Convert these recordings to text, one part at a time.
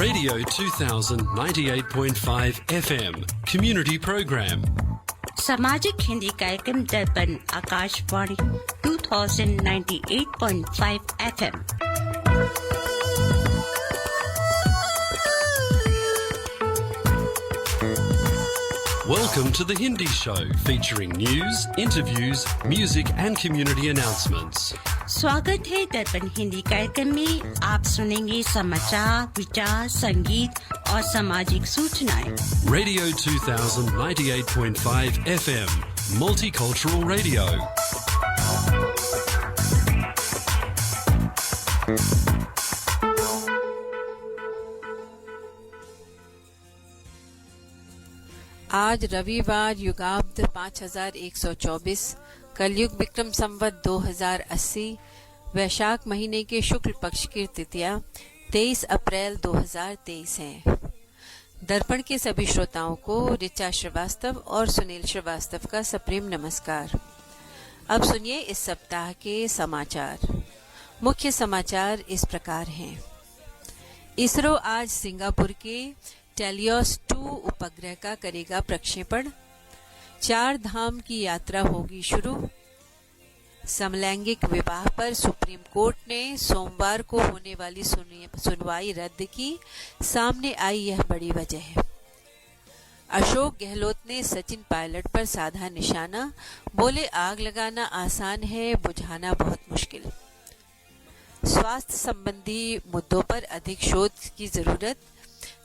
Radio 2000 98.5 FM Community Program. सामाजिक हिंदी कार्यक्रम दर्पण Akashvani 2098.5 FM। Welcome to the Hindi Show, featuring news, interviews, music and community announcements. स्वागत है दर्पण हिंदी कार्यक्रम में। आप सुनेंगे समाचार, विचार, संगीत और सामाजिक सूचनाएं। Radio 2000 98.5 FM Multicultural Radio. आज रविवार युगाब्द 5124 कलयुग विक्रम संवत 2080 वैशाख महीने के शुक्ल पक्ष की तृतीया 23 अप्रैल 2023 है। दर्पण के सभी श्रोताओं को ऋचा श्रीवास्तव और सुनील श्रीवास्तव का सप्रेम नमस्कार। अब सुनिए इस सप्ताह के समाचार। मुख्य समाचार इस प्रकार हैं। इसरो आज सिंगापुर के टेलियोस 2 उपग्रह का करेगा प्रक्षेपण। 4 धाम की यात्रा होगी शुरू। समलैंगिक विवाह पर सुप्रीम कोर्ट ने सोमवार को होने वाली सुनवाई रद्द की। सामने आई यह बड़ी वजह है। अशोक गहलोत ने सचिन पायलट पर साधा निशाना, बोले आग लगाना आसान है, बुझाना बहुत मुश्किल। स्वास्थ्य संबंधी मुद्दों पर अधिक शोध की जरूरत।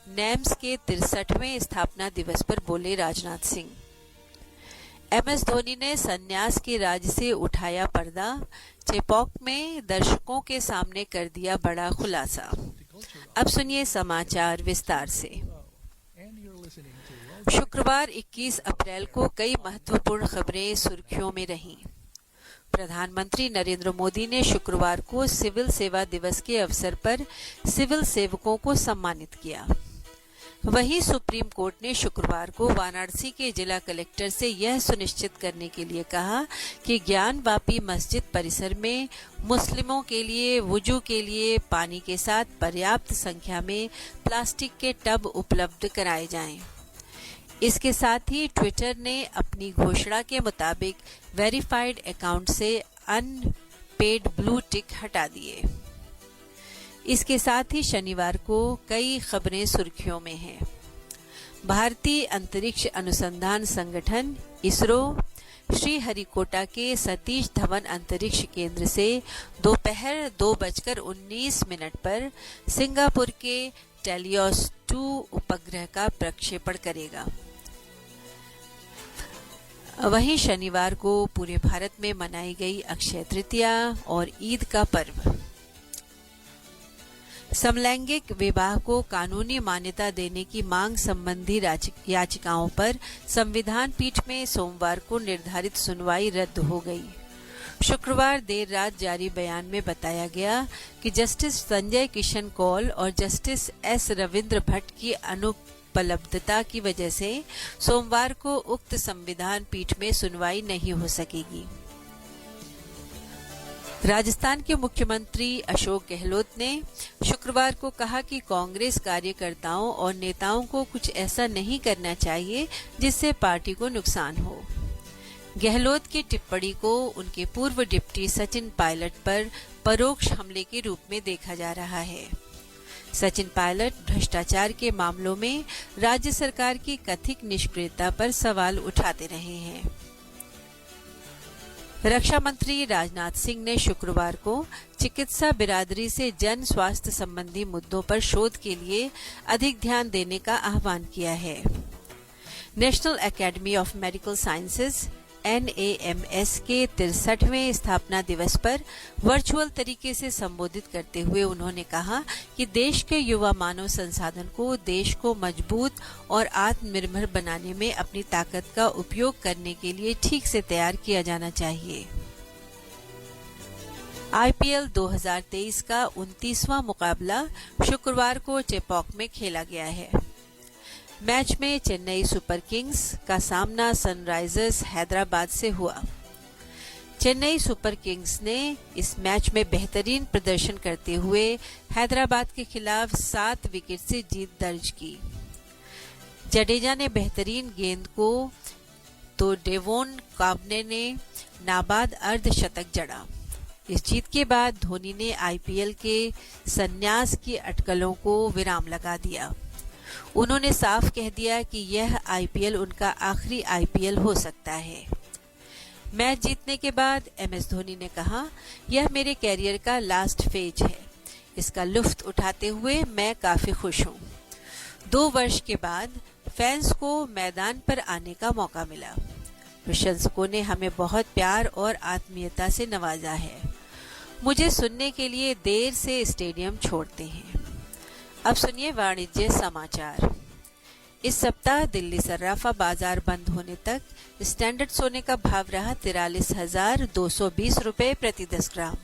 नेम्स के 63वें स्थापना दिवस पर बोले राजनाथ सिंह। MS धोनी ने संन्यास के राज से उठाया पर्दा। चेपॉक में दर्शकों के सामने कर दिया बड़ा खुलासा। अब सुनिए समाचार विस्तार से। शुक्रवार 21 अप्रैल को कई महत्वपूर्ण खबरें सुर्खियों में रहीं। प्रधानमंत्री नरेंद्र मोदी ने शुक्रवार को सिविल सेवा दिवस के अवसर पर सिविल सेवकों को सम्मानित किया। वहीं सुप्रीम कोर्ट ने शुक्रवार को वाराणसी के जिला कलेक्टर से यह सुनिश्चित करने के लिए कहा कि ज्ञानवापी मस्जिद परिसर में मुस्लिमों के लिए वुजू के लिए पानी के साथ पर्याप्त संख्या में प्लास्टिक के टब उपलब्ध कराए जाएं। इसके साथ ही ट्विटर ने अपनी घोषणा के मुताबिक वेरीफाइड अकाउंट से अनपेड ब्लू टिक हटा दिए। इसके साथ ही शनिवार को कई खबरें सुर्खियों में हैं। भारतीय अंतरिक्ष अनुसंधान संगठन इसरो श्रीहरिकोटा के सतीश धवन अंतरिक्ष केंद्र से दोपहर 2:19 पर सिंगापुर के टेलियोस 2 उपग्रह का प्रक्षेपण करेगा। वहीं शनिवार को पूरे भारत में मनाई गई अक्षय तृतीया और ईद का पर्व। समलैंगिक विवाह को कानूनी मान्यता देने की मांग संबंधी याचिकाओं पर संविधान पीठ में सोमवार को निर्धारित सुनवाई रद्द हो गई। शुक्रवार देर रात जारी बयान में बताया गया कि जस्टिस संजय किशन कौल और जस्टिस S रविंद्र भट्ट की अनुपलब्धता की वजह से सोमवार को उक्त संविधान पीठ में सुनवाई नहीं हो सकेगी। राजस्थान के मुख्यमंत्री अशोक गहलोत ने शुक्रवार को कहा कि कांग्रेस कार्यकर्ताओं और नेताओं को कुछ ऐसा नहीं करना चाहिए जिससे पार्टी को नुकसान हो। गहलोत की टिप्पणी को उनके पूर्व डिप्टी सचिन पायलट पर परोक्ष हमले के रूप में देखा जा रहा है। सचिन पायलट भ्रष्टाचार के मामलों में राज्य सरकार की कथित निष्क्रियता पर सवाल उठाते रहे हैं। रक्षा मंत्री राजनाथ सिंह ने शुक्रवार को चिकित्सा बिरादरी से जन स्वास्थ्य संबंधी मुद्दों पर शोध के लिए अधिक ध्यान देने का आह्वान किया है। National academy of medical sciences NAMS के 63वें स्थापना दिवस पर वर्चुअल तरीके से संबोधित करते हुए उन्होंने कहा कि देश के युवा मानव संसाधन को देश को मजबूत और आत्मनिर्भर बनाने में अपनी ताकत का उपयोग करने के लिए ठीक से तैयार किया जाना चाहिए। IPL 2023 का 29वां मुकाबला शुक्रवार को चेपॉक में खेला गया है। मैच में चेन्नई सुपर किंग्स का सामना सनराइजर्स हैदराबाद से हुआ। चेन्नई सुपर किंग्स ने इस मैच में बेहतरीन प्रदर्शन करते हुए हैदराबाद के खिलाफ 7 विकेट से जीत दर्ज की। जडेजा ने बेहतरीन गेंद को तो डेवोन कावने ने नाबाद अर्धशतक जड़ा। इस जीत के बाद धोनी ने आईपीएल के संन्यास की अटकलों को विराम लगा दिया। उन्होंने साफ कह दिया कि यह आईपीएल उनका आखिरी आईपीएल हो सकता है। मैच जीतने के बाद एमएस धोनी ने कहा, यह मेरे कैरियर का लास्ट फेज है। इसका लुत्फ उठाते हुए मैं काफी खुश हूँ। 2 वर्ष के बाद फैंस को मैदान पर आने का मौका मिला। प्रशंसकों ने हमें बहुत प्यार और आत्मीयता से नवाजा है। मुझे सुनने के लिए देर से स्टेडियम छोड़ते हैं। अब सुनिए वाणिज्य समाचार। इस सप्ताह दिल्ली सर्राफा बाजार बंद होने तक स्टैंडर्ड सोने का भाव रहा 43,220 रुपए प्रति 10 ग्राम।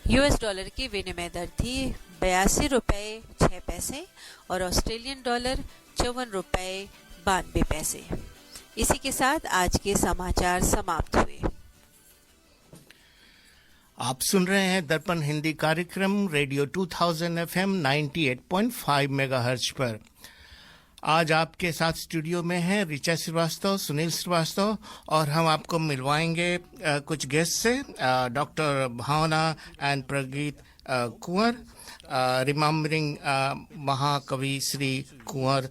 यूएस डॉलर की विनिमय दर थी 82 रुपए 6 पैसे और ऑस्ट्रेलियन डॉलर 54 रुपए 92 पैसे। इसी के साथ आज के समाचार समाप्त हुए। आप सुन रहे हैं दर्पण हिंदी कार्यक्रम रेडियो 2000 FM 98.5 मेगाहर्ट्ज पर। आज आपके साथ स्टूडियो में हैं ऋचा श्रीवास्तव, सुनील श्रीवास्तव और हम आपको मिलवाएंगे कुछ गेस्ट से, doctor Bhavna and Prageet Kunwar, remembering Mahakavi Shri कुंवर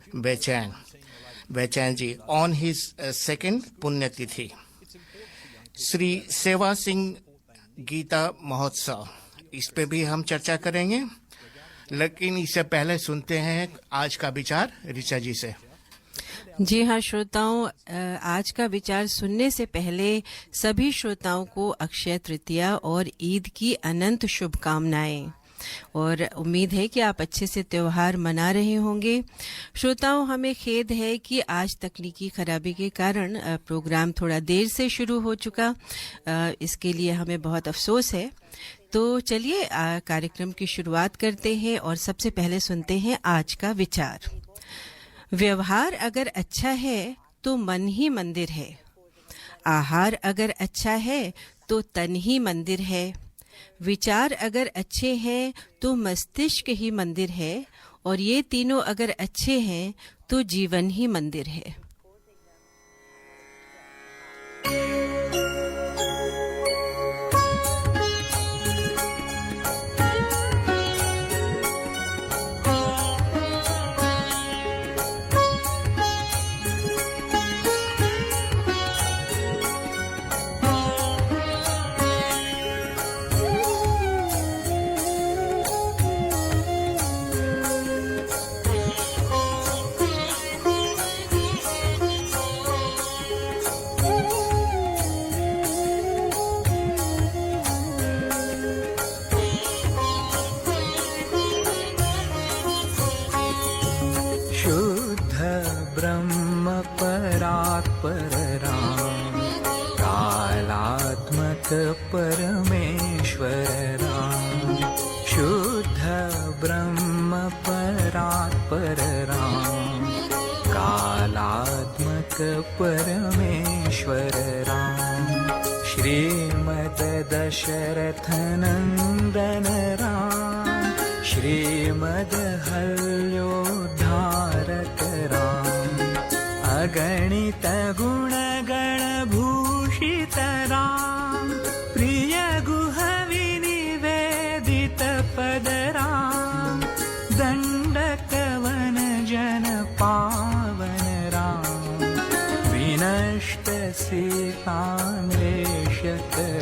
बेचैन जी ऑन हिज सेकंड पुण्यतिथि। श्री सेवा सिंह गीता महोत्सव, इस पे भी हम चर्चा करेंगे, लेकिन इससे पहले सुनते हैं आज का विचार ऋचा जी से। जी हाँ श्रोताओं, आज का विचार सुनने से पहले सभी श्रोताओं को अक्षय तृतीया और ईद की अनंत शुभकामनाएं और उम्मीद है कि आप अच्छे से त्योहार मना रहे होंगे। श्रोताओं, हमें खेद है कि आज तकनीकी खराबी के कारण प्रोग्राम थोड़ा देर से शुरू हो चुका। इसके लिए हमें बहुत अफसोस है। तो चलिए कार्यक्रम की शुरुआत करते हैं और सबसे पहले सुनते हैं आज का विचार। व्यवहार अगर अच्छा है तो मन ही मंदिर है। आहार अगर अच्छा है तो तन ही मंदिर है। विचार अगर अच्छे हैं तो मस्तिष्क ही मंदिर है और ये तीनों अगर अच्छे हैं तो जीवन ही मंदिर है। परमेश्वर राम, शुद्ध ब्रह्म परात्पर राम, कालात्मक परमेश्वर राम, श्रीमद दशरथ नंदन राम, श्रीमद हल्योद्धारक राम, अगणित गुण गण भूषित राम, प्रिय गुह विनिवेदित पद राम, दंडक वन जन पावन राम, विनष्ट सीतान्वेषक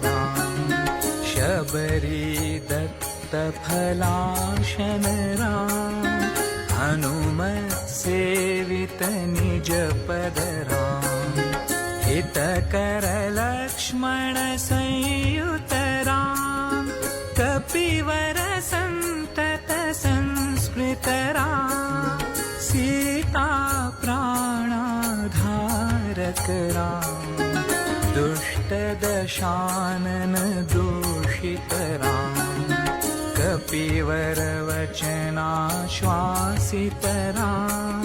राम, शबरी दत्त फलाशन राम, हनुमत सेवित निज पद राम, हितकर लक्ष्मण संयुत राम, कपिवर संतत संस्कृत राम, सीता प्राणाधारक राम, दुष्ट दशानन दूषित राम, कपिवर वचनाश्वासित राम,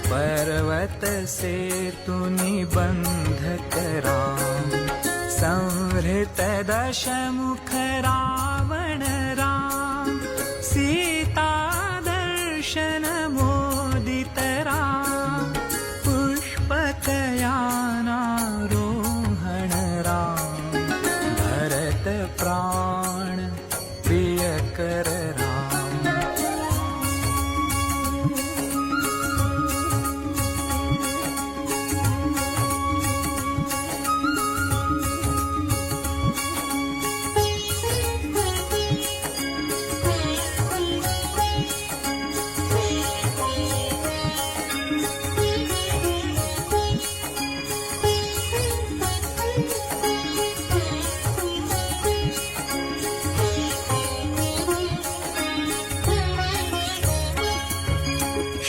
पर्वत सेतु निबंधक राम, संहृत दशमुख रावण राम सीता दर्शन मोदित राम पुष्पकयानारोहण राम भरत प्राण प्रियकर राम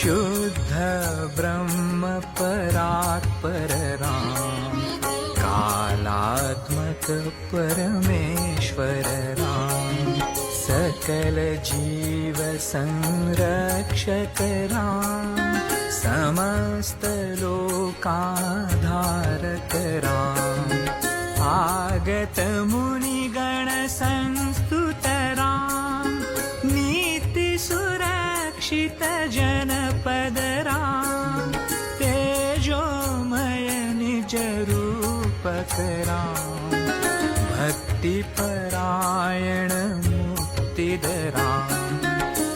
शुद्ध ब्रह्म परात्पर राम कालात्मक परमेश्वर राम सकल जीव संरक्षक राम समस्त लोकाधारक राम आगत मुनिगण संस्तुत राम नीति सुरक्षित जनपद राम तेजोमय निज रूपक राम भक्ति परायण मुक्तिद राम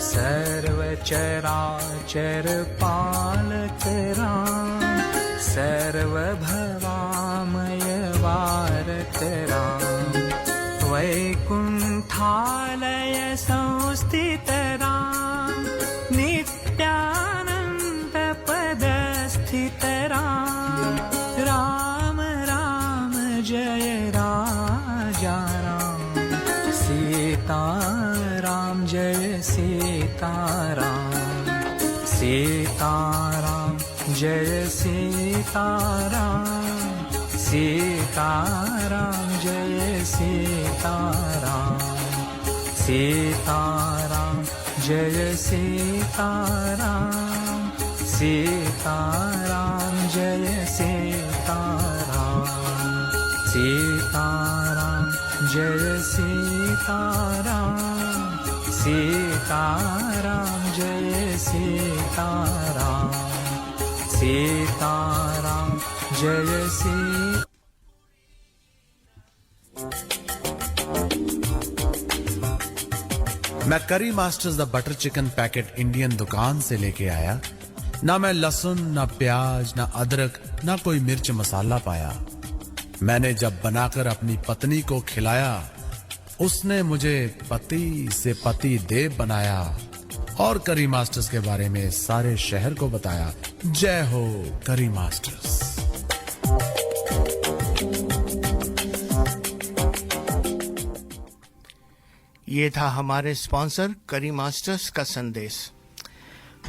सर्व चराचर पालक राम सर्वभवामय वारक राम वैकुण्ठालय संस्थित राम नित्यानन्द पदस्थित राम राम राम जय राजा राम सीता राम जय सीता राम सीता राम जय सीता राम सीता राम जय सीता राम सीता राम जय सीता राम सीता राम जय सीता राम सीता राम जय सीता राम सीता राम जय सीता राम सीता राम जय सीता मैं करी masters the butter chicken packet Indian दुकान से लेके आया। ना मैं लहसुन, ना प्याज, ना अदरक, ना कोई मिर्च मसाला पाया। मैंने जब बनाकर अपनी पत्नी को खिलाया, उसने मुझे पति से पति देव बनाया और करी मास्टर्स के बारे में सारे शहर को बताया। जय हो करी मास्टर्स। ये था हमारे स्पॉन्सर करी मास्टर्स का संदेश।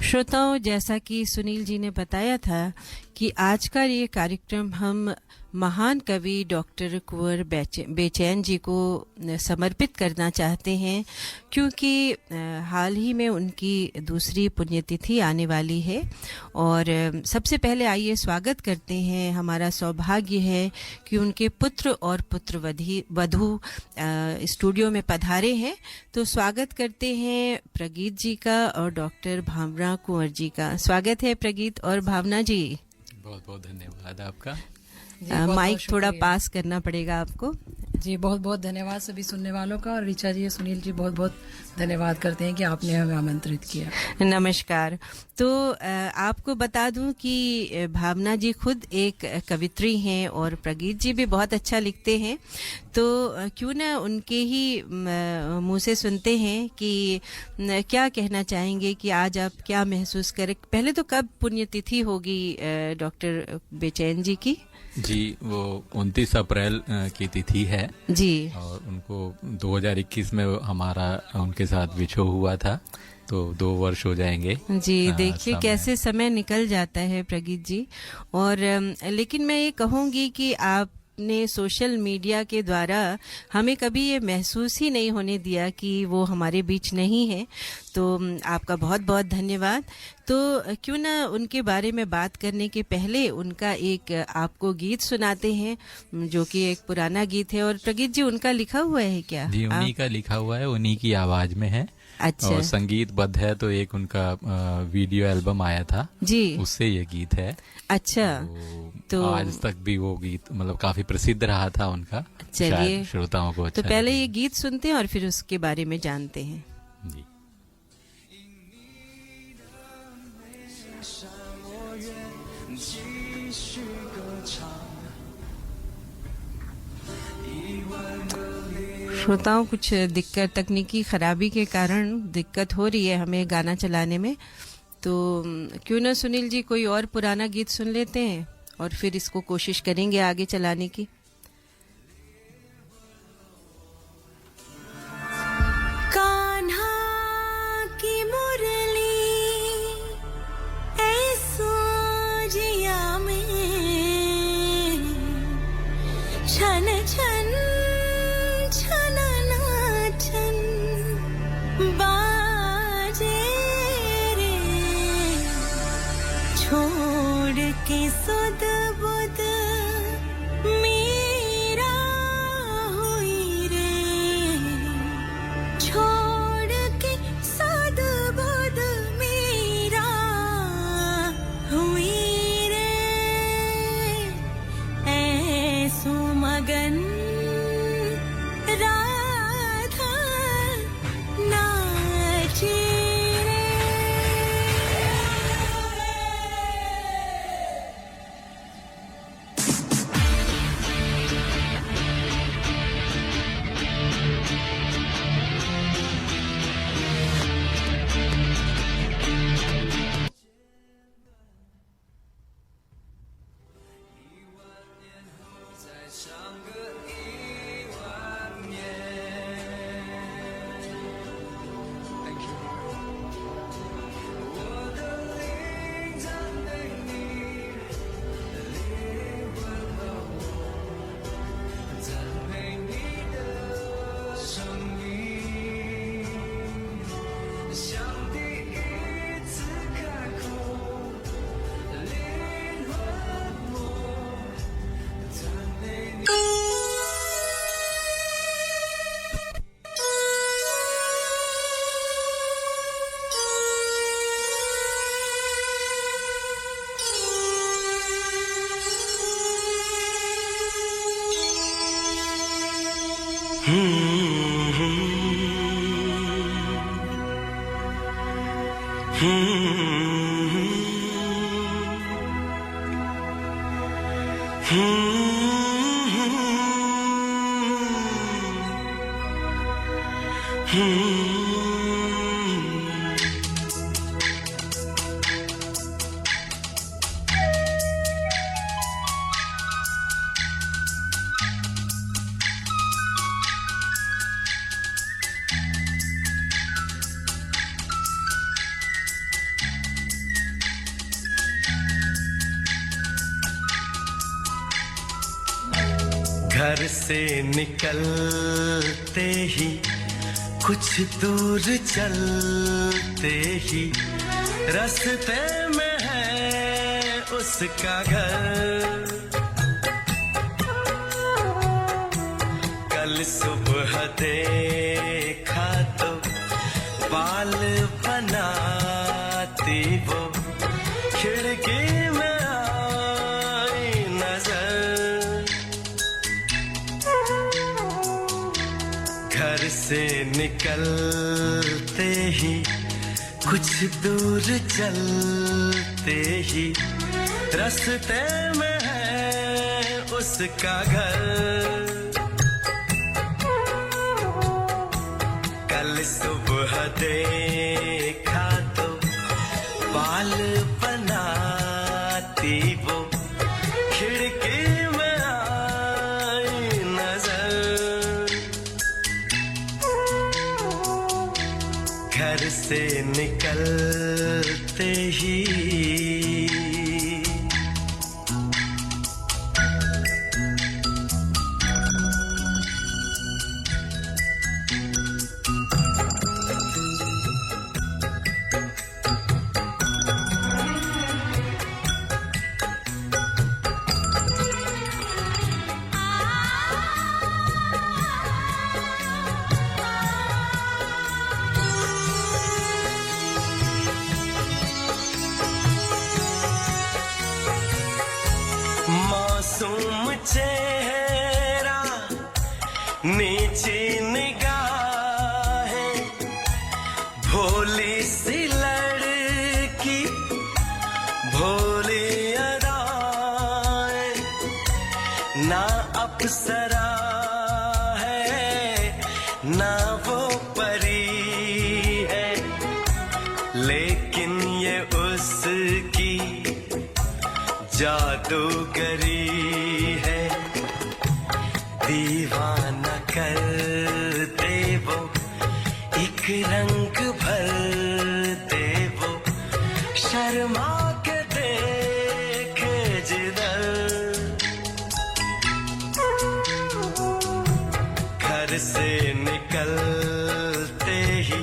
श्रोताओं, जैसा कि सुनील जी ने बताया था कि आज का ये कार्यक्रम हम महान कवि डॉक्टर कुंवर बेचैन जी को समर्पित करना चाहते हैं, क्योंकि हाल ही में उनकी दूसरी पुण्यतिथि आने वाली है। और सबसे पहले आइए स्वागत करते हैं। हमारा सौभाग्य है कि उनके पुत्र और पुत्र वधू स्टूडियो में पधारे हैं। तो स्वागत करते हैं प्रगीत जी का और डॉक्टर भावना कुंवर जी का। स्वागत है प्रगीत और भावना जी। बहुत बहुत धन्यवाद आपका। माइक थोड़ा पास करना पड़ेगा आपको। जी बहुत बहुत धन्यवाद सभी सुनने वालों का। और ऋचा जी, सुनील जी बहुत बहुत धन्यवाद करते हैं कि आपने हमें आमंत्रित किया। नमस्कार। तो आपको बता दूं कि भावना जी खुद एक कवित्री हैं और प्रगीत जी भी बहुत अच्छा लिखते हैं। तो क्यों ना उनके ही मुंह से सुनते हैं कि क्या कहना चाहेंगे कि आज आप क्या महसूस करें। पहले तो कब पुण्यतिथि होगी डॉक्टर बेचैन जी की? जी, वो 29 अप्रैल की तिथि है जी। और उनको 2021 में हमारा उनके साथ विछोह हुआ था, तो 2 वर्ष हो जाएंगे। जी, देखिए कैसे समय निकल जाता है प्रगीत जी। और लेकिन मैं ये कहूँगी कि आप अपने सोशल मीडिया के द्वारा हमें कभी ये महसूस ही नहीं होने दिया कि वो हमारे बीच नहीं है। तो आपका बहुत बहुत धन्यवाद। तो क्यों ना उनके बारे में बात करने के पहले उनका एक आपको गीत सुनाते हैं, जो कि एक पुराना गीत है। और प्रगीत जी, उनका लिखा हुआ है क्या? जी, उन्हीं का लिखा हुआ है, उन्हीं की आवाज में है। अच्छा। और संगीतबद्ध है, तो एक उनका वीडियो एल्बम आया था जी, उससे ये गीत है। अच्छा। तो आज तक भी वो गीत मतलब काफी प्रसिद्ध रहा था उनका। चलिए, श्रोताओं को अच्छा तो पहले ये गीत सुनते हैं और फिर उसके बारे में जानते हैं। जी। श्रोताओं, कुछ दिक्कत, तकनीकी खराबी के कारण दिक्कत हो रही है हमें गाना चलाने में। तो क्यों ना सुनील जी कोई और पुराना गीत सुन लेते हैं और फिर इसको कोशिश करेंगे आगे चलाने की। कान्हा की मुरली ऐसो जिया में छन छन बाजे रे, छोड़ के सुध बुध मेरा हुई रे, छोड़ के सुध बुध मेरा हुई रे, ऐसो मगन घर से निकलते ही कुछ दूर चलते ही रास्ते में है उसका घर। कल सुबह देखा तो बाल बनाती वो खिड़की में आई नजर। घर से निकलते ही कुछ दूर चलते ही रास्ते में है उसका घर। कल सुबह देखा तो बाल बनाती वो खिड़की में आई नजर। घर से निकलते ही भोली सी लड़की भोली अदाएं, ना अप्सरा है ना वो परी है, लेकिन ये उसकी जादूगरी है। दीवाना करते वो एक रंग भरते वो, शर्मा के देखे जिधर। घर से निकलते ही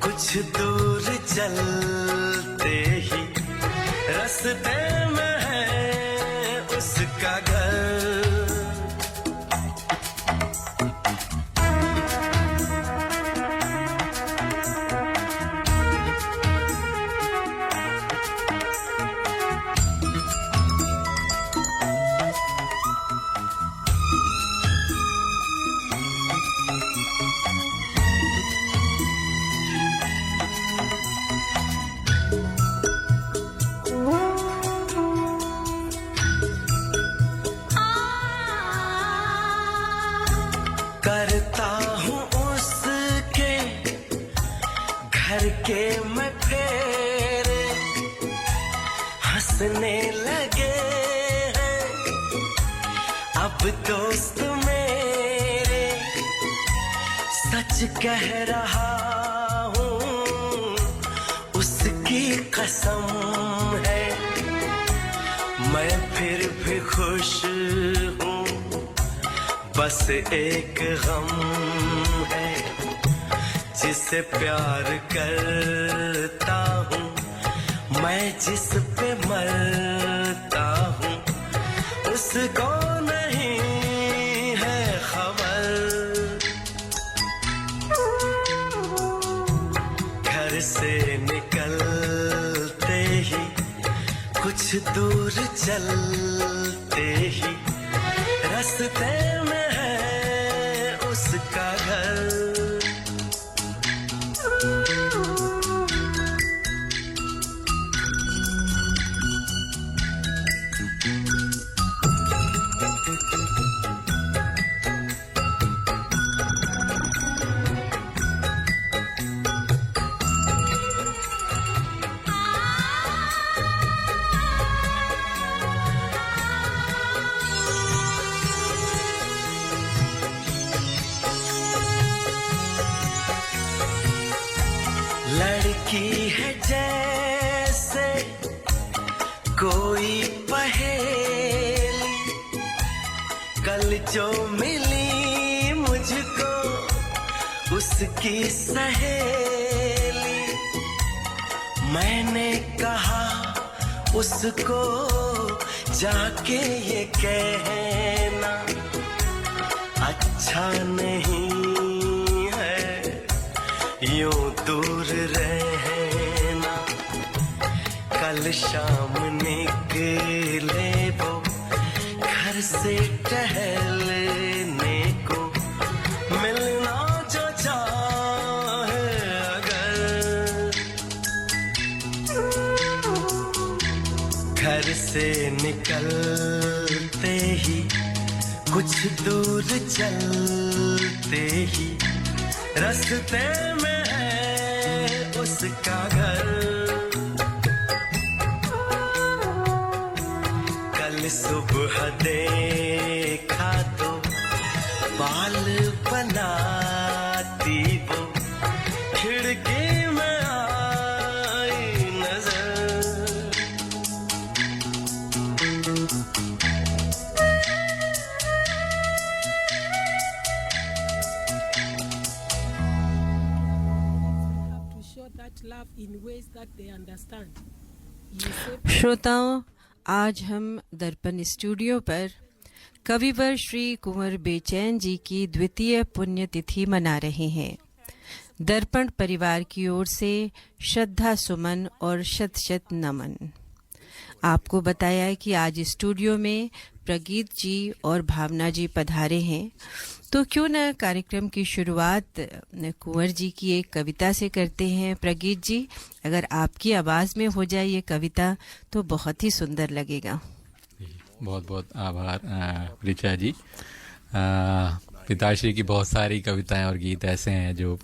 कुछ दूर चलते ही रास्ते में है उसका घर। करता हूँ उसके घर के मैं फेरे, हंसने लगे हैं अब दोस्त मेरे। सच कह रहा हूँ उसकी कसम है, मैं फिर भी खुश हूँ, बस एक गम है। जिसे प्यार करता हूँ मैं, जिस पे मरता हूँ उसको नहीं है खबर। घर से निकलते ही कुछ दूर चलते ही रास्ते में है उसका घर। लड़की है जैसे कोई पहेली, कल जो मिली मुझको उसकी सहेली। मैंने कहा उसको जाके ये कहना अच्छा नहीं है यूं दूर रहना। कल शाम निकले वो घर से टहलने को, मिलना जो चाहे अगर। घर से निकलते ही कुछ दूर चलते ही रास्ते में है उसका घर। कल सुबह देखा तो बाल बनाती वो, खिड़की में आई नजर। श्रोताओं, आज हम दर्पण स्टूडियो पर कविवर श्री कुंवर बेचैन जी की द्वितीय पुण्यतिथि मना रहे हैं। दर्पण परिवार की ओर से श्रद्धा सुमन और शत शत नमन। आपको बताया है कि आज स्टूडियो में प्रगीत जी और भावना जी पधारे हैं तो क्यों न कार्यक्रम की शुरुआत कुंवर जी की एक कविता से करते हैं। प्रगीत जी, अगर आपकी आवाज में हो जाए ये कविता तो बहुत ही सुंदर लगेगा। बहुत बहुत आभार ऋचा जी। पिताश्री की बहुत सारी कविताएं और गीत ऐसे हैं जो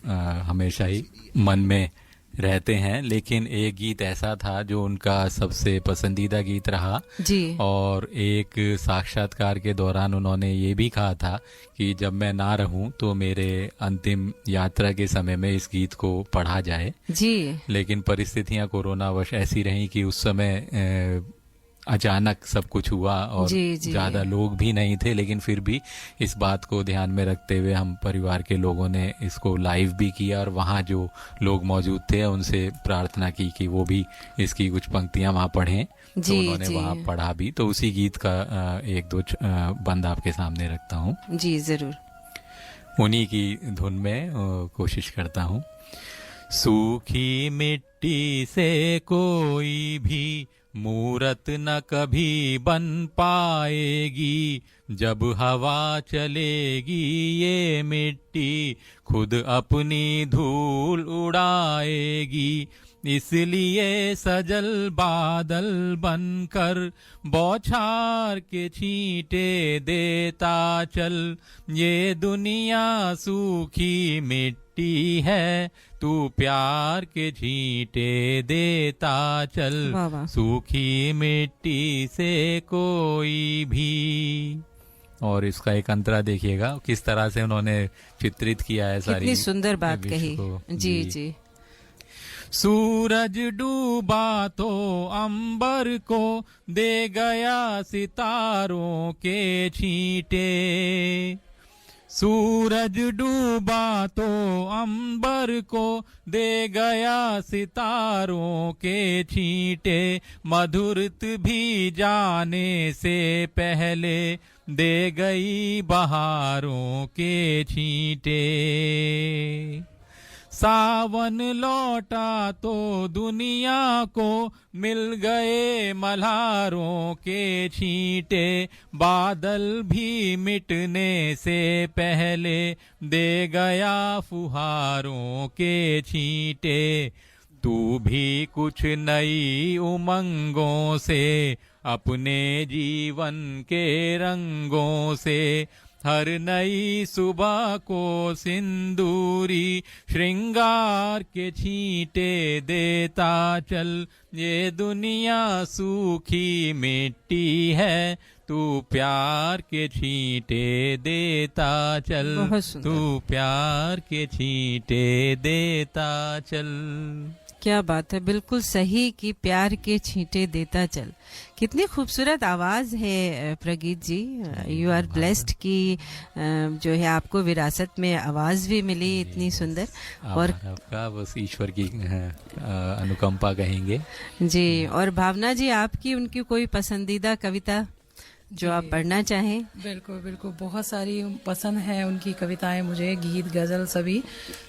हमेशा ही मन में रहते हैं, लेकिन एक गीत ऐसा था जो उनका सबसे पसंदीदा गीत रहा जी। और एक साक्षात्कार के दौरान उन्होंने ये भी कहा था कि जब मैं ना रहूं तो मेरे अंतिम यात्रा के समय में इस गीत को पढ़ा जाए जी। लेकिन परिस्थितियां कोरोनावश ऐसी रहीं कि उस समय अचानक सब कुछ हुआ और ज्यादा लोग भी नहीं थे, लेकिन फिर भी इस बात को ध्यान में रखते हुए हम परिवार के लोगों ने इसको लाइव भी किया और वहाँ जो लोग मौजूद थे उनसे प्रार्थना की कि वो भी इसकी कुछ पंक्तियां वहाँ पढ़ें। तो उन्होंने वहाँ पढ़ा भी। तो उसी गीत का एक दो बंद आपके सामने रखता हूँ। जी जरूर। उन्हीं की धुन में कोशिश करता हूँ। सूखी मिट्टी से कोई भी मूरत न कभी बन पाएगी, जब हवा चलेगी ये मिट्टी खुद अपनी धूल उड़ाएगी। इसलिए सजल बादल बनकर बौछार के छींटे देता चल, ये दुनिया सूखी मिट्टी है, तू प्यार के छींटे देता चल। सूखी मिट्टी से कोई भी। और इसका एक अंतरा देखिएगा किस तरह से उन्होंने चित्रित किया है सारी। कितनी सुंदर बात कही। जी जी। सूरज डूबा तो अंबर को दे गया सितारों के छींटे, सूरज डूबा तो अंबर को दे गया सितारों के छींटे, मधुरत भी जाने से पहले दे गई बहारों के छींटे। सावन लौटा तो दुनिया को मिल गए मल्हारों के छींटे, बादल भी मिटने से पहले दे गया फुहारों के छींटे। तू भी कुछ नई उमंगों से, अपने जीवन के रंगों से, हर नई सुबह को सिंदूरी श्रृंगार के छींटे देता चल, ये दुनिया सूखी मिट्टी है, तू प्यार के छींटे देता चल, तू प्यार के छींटे देता चल। क्या बात है, बिल्कुल सही कि प्यार के छींटे देता चल। कितनी खूबसूरत आवाज है प्रगीत जी। यू आर ब्लेस्ड कि जो है आपको विरासत में आवाज भी मिली इतनी सुंदर। और आपका बस ईश्वर की अनुकंपा कहेंगे जी। और भावना जी, आपकी उनकी कोई पसंदीदा कविता जो आप पढ़ना चाहें? बिल्कुल बिल्कुल, बहुत सारी पसंद है उनकी कविताएं मुझे, गीत गज़ल सभी।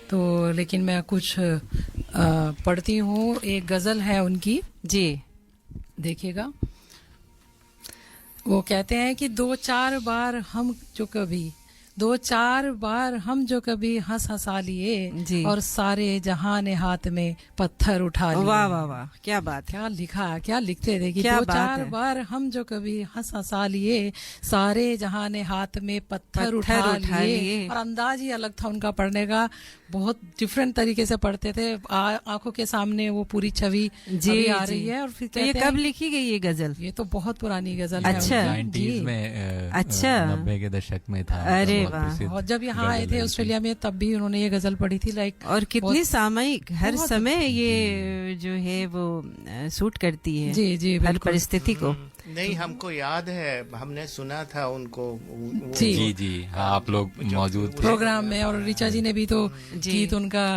तो लेकिन मैं कुछ पढ़ती हूँ। एक गज़ल है उनकी जी, देखिएगा। वो कहते हैं कि दो चार बार हम जो कभी हंस हंसा लिए और सारे जहां ने हाथ में पत्थर उठा लिए। वाह वाह वाह, क्या बात, क्या लिखा, क्या लिखते थे कि दो चार बार हम जो कभी हंस हंसा लिए, सारे जहां ने हाथ में पत्थर उठा लिए। और अंदाज ही अलग था उनका पढ़ने का, बहुत डिफरेंट तरीके से पढ़ते थे। आंखों के सामने वो पूरी छवि जी आ रही है। और फिर तो ये कब लिखी गई ये गजल? ये तो बहुत पुरानी गजल है। अच्छा, 90s में, अच्छा 90 के दशक में था। अरे वाह। और जब यहाँ आए थे ऑस्ट्रेलिया में तब भी उन्होंने ये गजल पढ़ी थी। लाइक और कितनी सामयिक, हर समय ये जो है वो सूट करती है जी जी हर परिस्थिति को। नहीं, हमको याद है, हमने सुना था उनको। जी जी हाँ, आप लोग मौजूद प्रोग्राम में। और ऋचा जी ने भी तो गीत उनका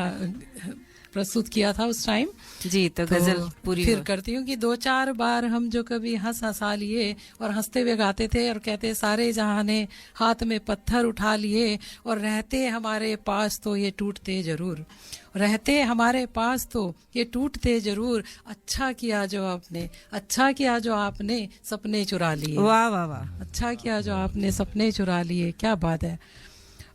प्रस्तुत किया था उस टाइम जी। तो गजल पूरी फिर करती हूँ कि दो चार बार हम जो कभी हंस हंसा लिए, और हंसते हुए गाते थे और कहते सारे जहां ने हाथ में पत्थर उठा लिए, और रहते हमारे पास तो ये टूटते जरूर, रहते हमारे पास तो ये टूटते जरूर, अच्छा किया जो आपने सपने चुरा लिए। वाह वाह वाह, अच्छा किया जो आपने सपने चुरा लिए। क्या बात है।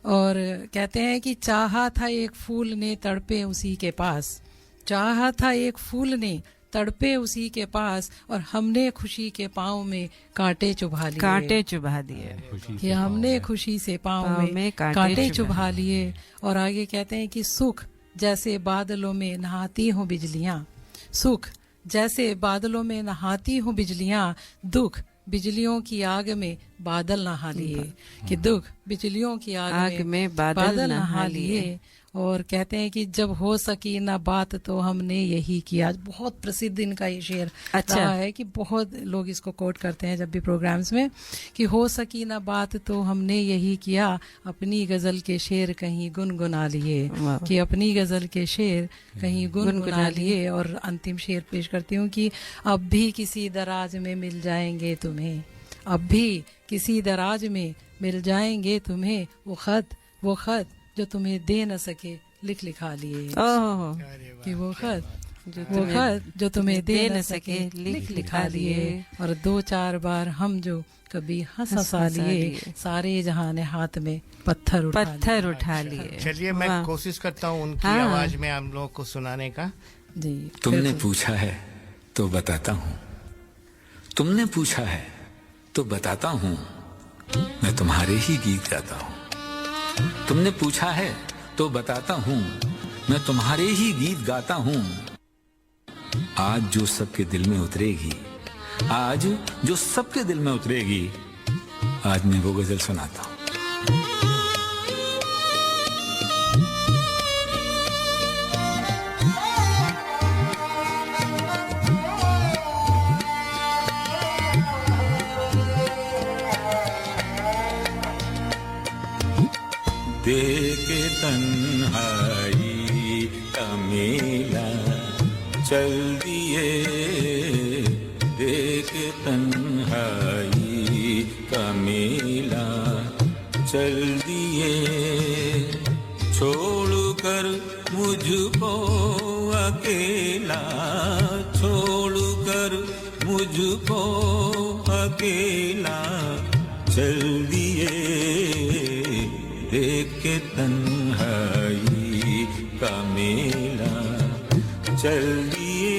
और कहते हैं कि चाहा था एक फूल ने तड़पे उसी के पास, चाहा था एक फूल ने तड़पे उसी के पास, और हमने खुशी के पाँव में कांटे चुभा लिए, कांटे चुभा दिए, कि हमने खुशी से पाँव में कांटे चुभा लिए। और आगे कहते हैं कि सुख जैसे बादलों में नहाती हूँ बिजलियाँ, सुख जैसे बादलों में नहाती हूँ बिजलियाँ, दुख बिजलियों की आग में बादल नहा लिए, कि दुख बिजलियों की आग में बादल नहा लिए। और कहते हैं कि जब हो सकी ना बात तो हमने यही किया। बहुत प्रसिद्ध इनका ये शेर रहा है कि बहुत लोग इसको कोट करते हैं जब भी प्रोग्राम्स में, कि हो सकी ना बात तो हमने यही किया, अपनी गजल के शेर कहीं गुनगुना लिए, कि अपनी गजल के शेर कहीं गुनगुना लिए। और अंतिम शेर पेश करती हूँ कि अब भी किसी दराज में मिल जाएंगे तुम्हें, अब भी किसी दराज में मिल जाएंगे तुम्हें, वो खत जो तुम्हें दे न सके लिख लिखा लिए, कि वो खत जो तुम्हें दे न सके लिख लिखा लिए। और 2-4 बार हम जो कभी हंसा लिए, सारे जहां ने हाथ में पत्थर उठा लिए। चलिए मैं कोशिश करता हूँ उनकी आवाज में हम लोगों को सुनाने का। जी, तुमने पूछा है तो बताता हूँ, तुमने पूछा है तो बताता हूँ, मैं तुम्हारे ही गीत गाता हूँ। तुमने पूछा है तो बताता हूँ, मैं तुम्हारे ही गीत गाता हूँ। आज जो सबके दिल में उतरेगी, आज जो सबके दिल में उतरेगी, आज मैं वो गजल सुनाता हूँ। देके तन्हाई का मेला चल दिए, देके तन्हाई का मेला चल दिए, छोड़कर मुझको अकेला, छोड़कर मुझको अकेला चल दिए, देख के तन्हाई का मेला चल दिए,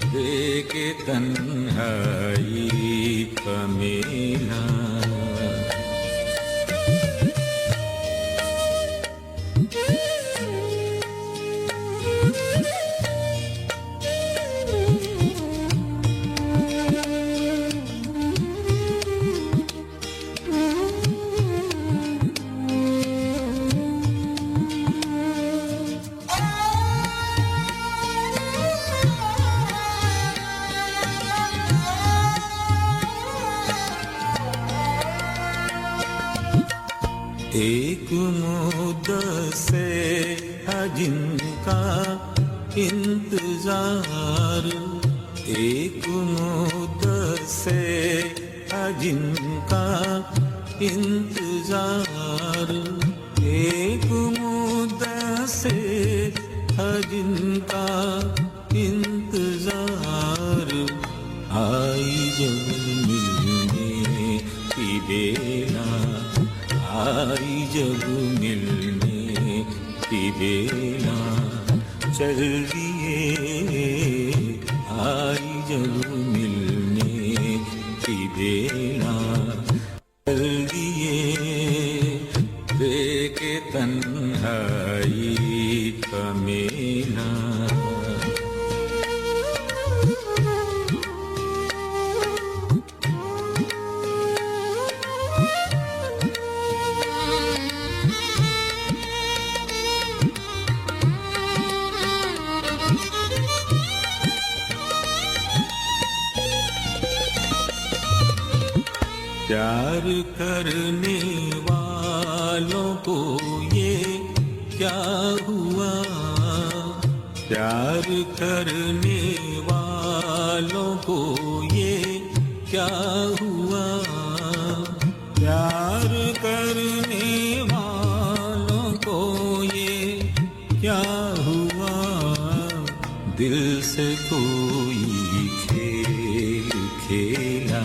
देख के तन्हाई का मेला। एक मुद्दत से है जिनका इंतजार, एक मुद्दत से है जिनका इंतजार, एक मुद्दत से है जिनका इंतजार, आई जब मिलने की बेला, आई जब मिलने की बेला चल दिए, आई जब मिलने की बेला चल दिए, देखे तन्हाई का मेला। प्यार करने वालों को ये क्या हुआ, प्यार करने वालों को ये क्या हुआ, प्यार करने वालों को ये क्या हुआ, दिल से कोई खेल खेला,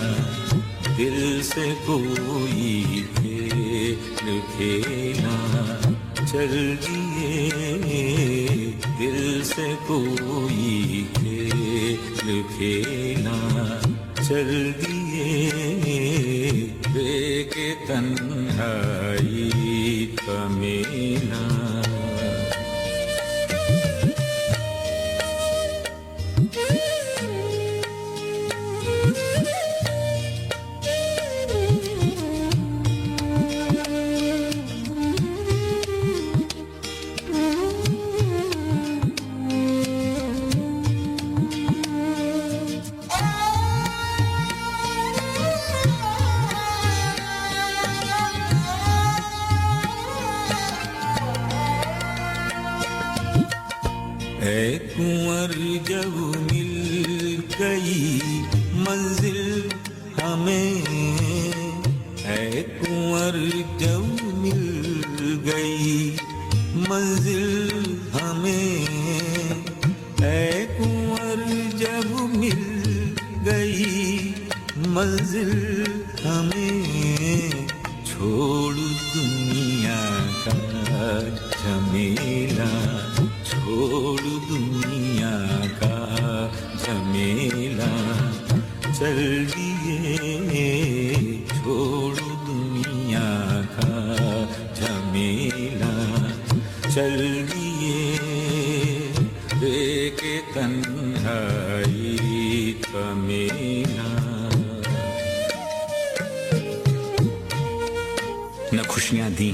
दिल से कोई खेल खेला चल दिए दिल से कोई खेल खेला चल दिए बेके तन्हाई का मेला कुंवर जब मिल गई मंजिल हमें है कुंवर जब मिल गई मंजिल हमें है कुंवर जब मिल गई मंजिल हमें छोड़ दुनिया का झमेला छोड़ दुनिया का झमेला चल दिए छोड़ दुनिया का झमेला चल दिए बेके तन्हाई का मेला न खुशियां दी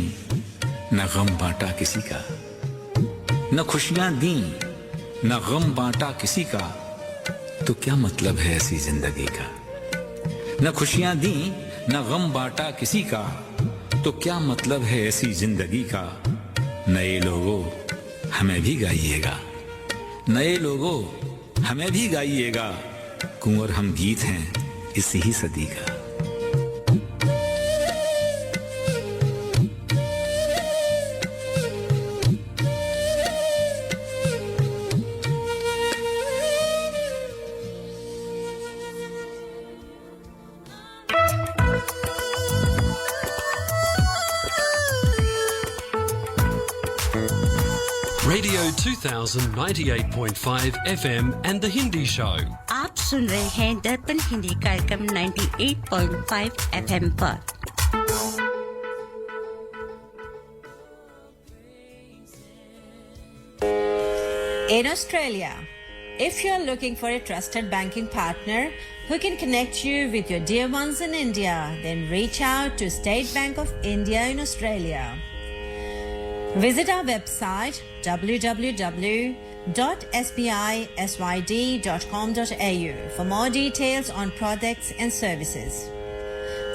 न गम बांटा किसी का न खुशियां दी न गम बांटा किसी का तो क्या मतलब है ऐसी जिंदगी का न खुशियां दी न गम बांटा किसी का तो क्या मतलब है ऐसी जिंदगी का नए लोगों हमें भी गाइएगा नए लोगों हमें भी गाइएगा कुंवर हम गीत हैं इसी ही सदी का Radio 2098.5 FM and The Hindi Show. आप सुन रहे हैं दर्पण हिंदी कार्यक्रम 98.5 FM पर। In Australia, if you're looking for a trusted banking partner who can connect you with your dear ones in India, then reach out to State Bank of India in Australia. Visit our website www.sbisyd.com.au for more details on products and services.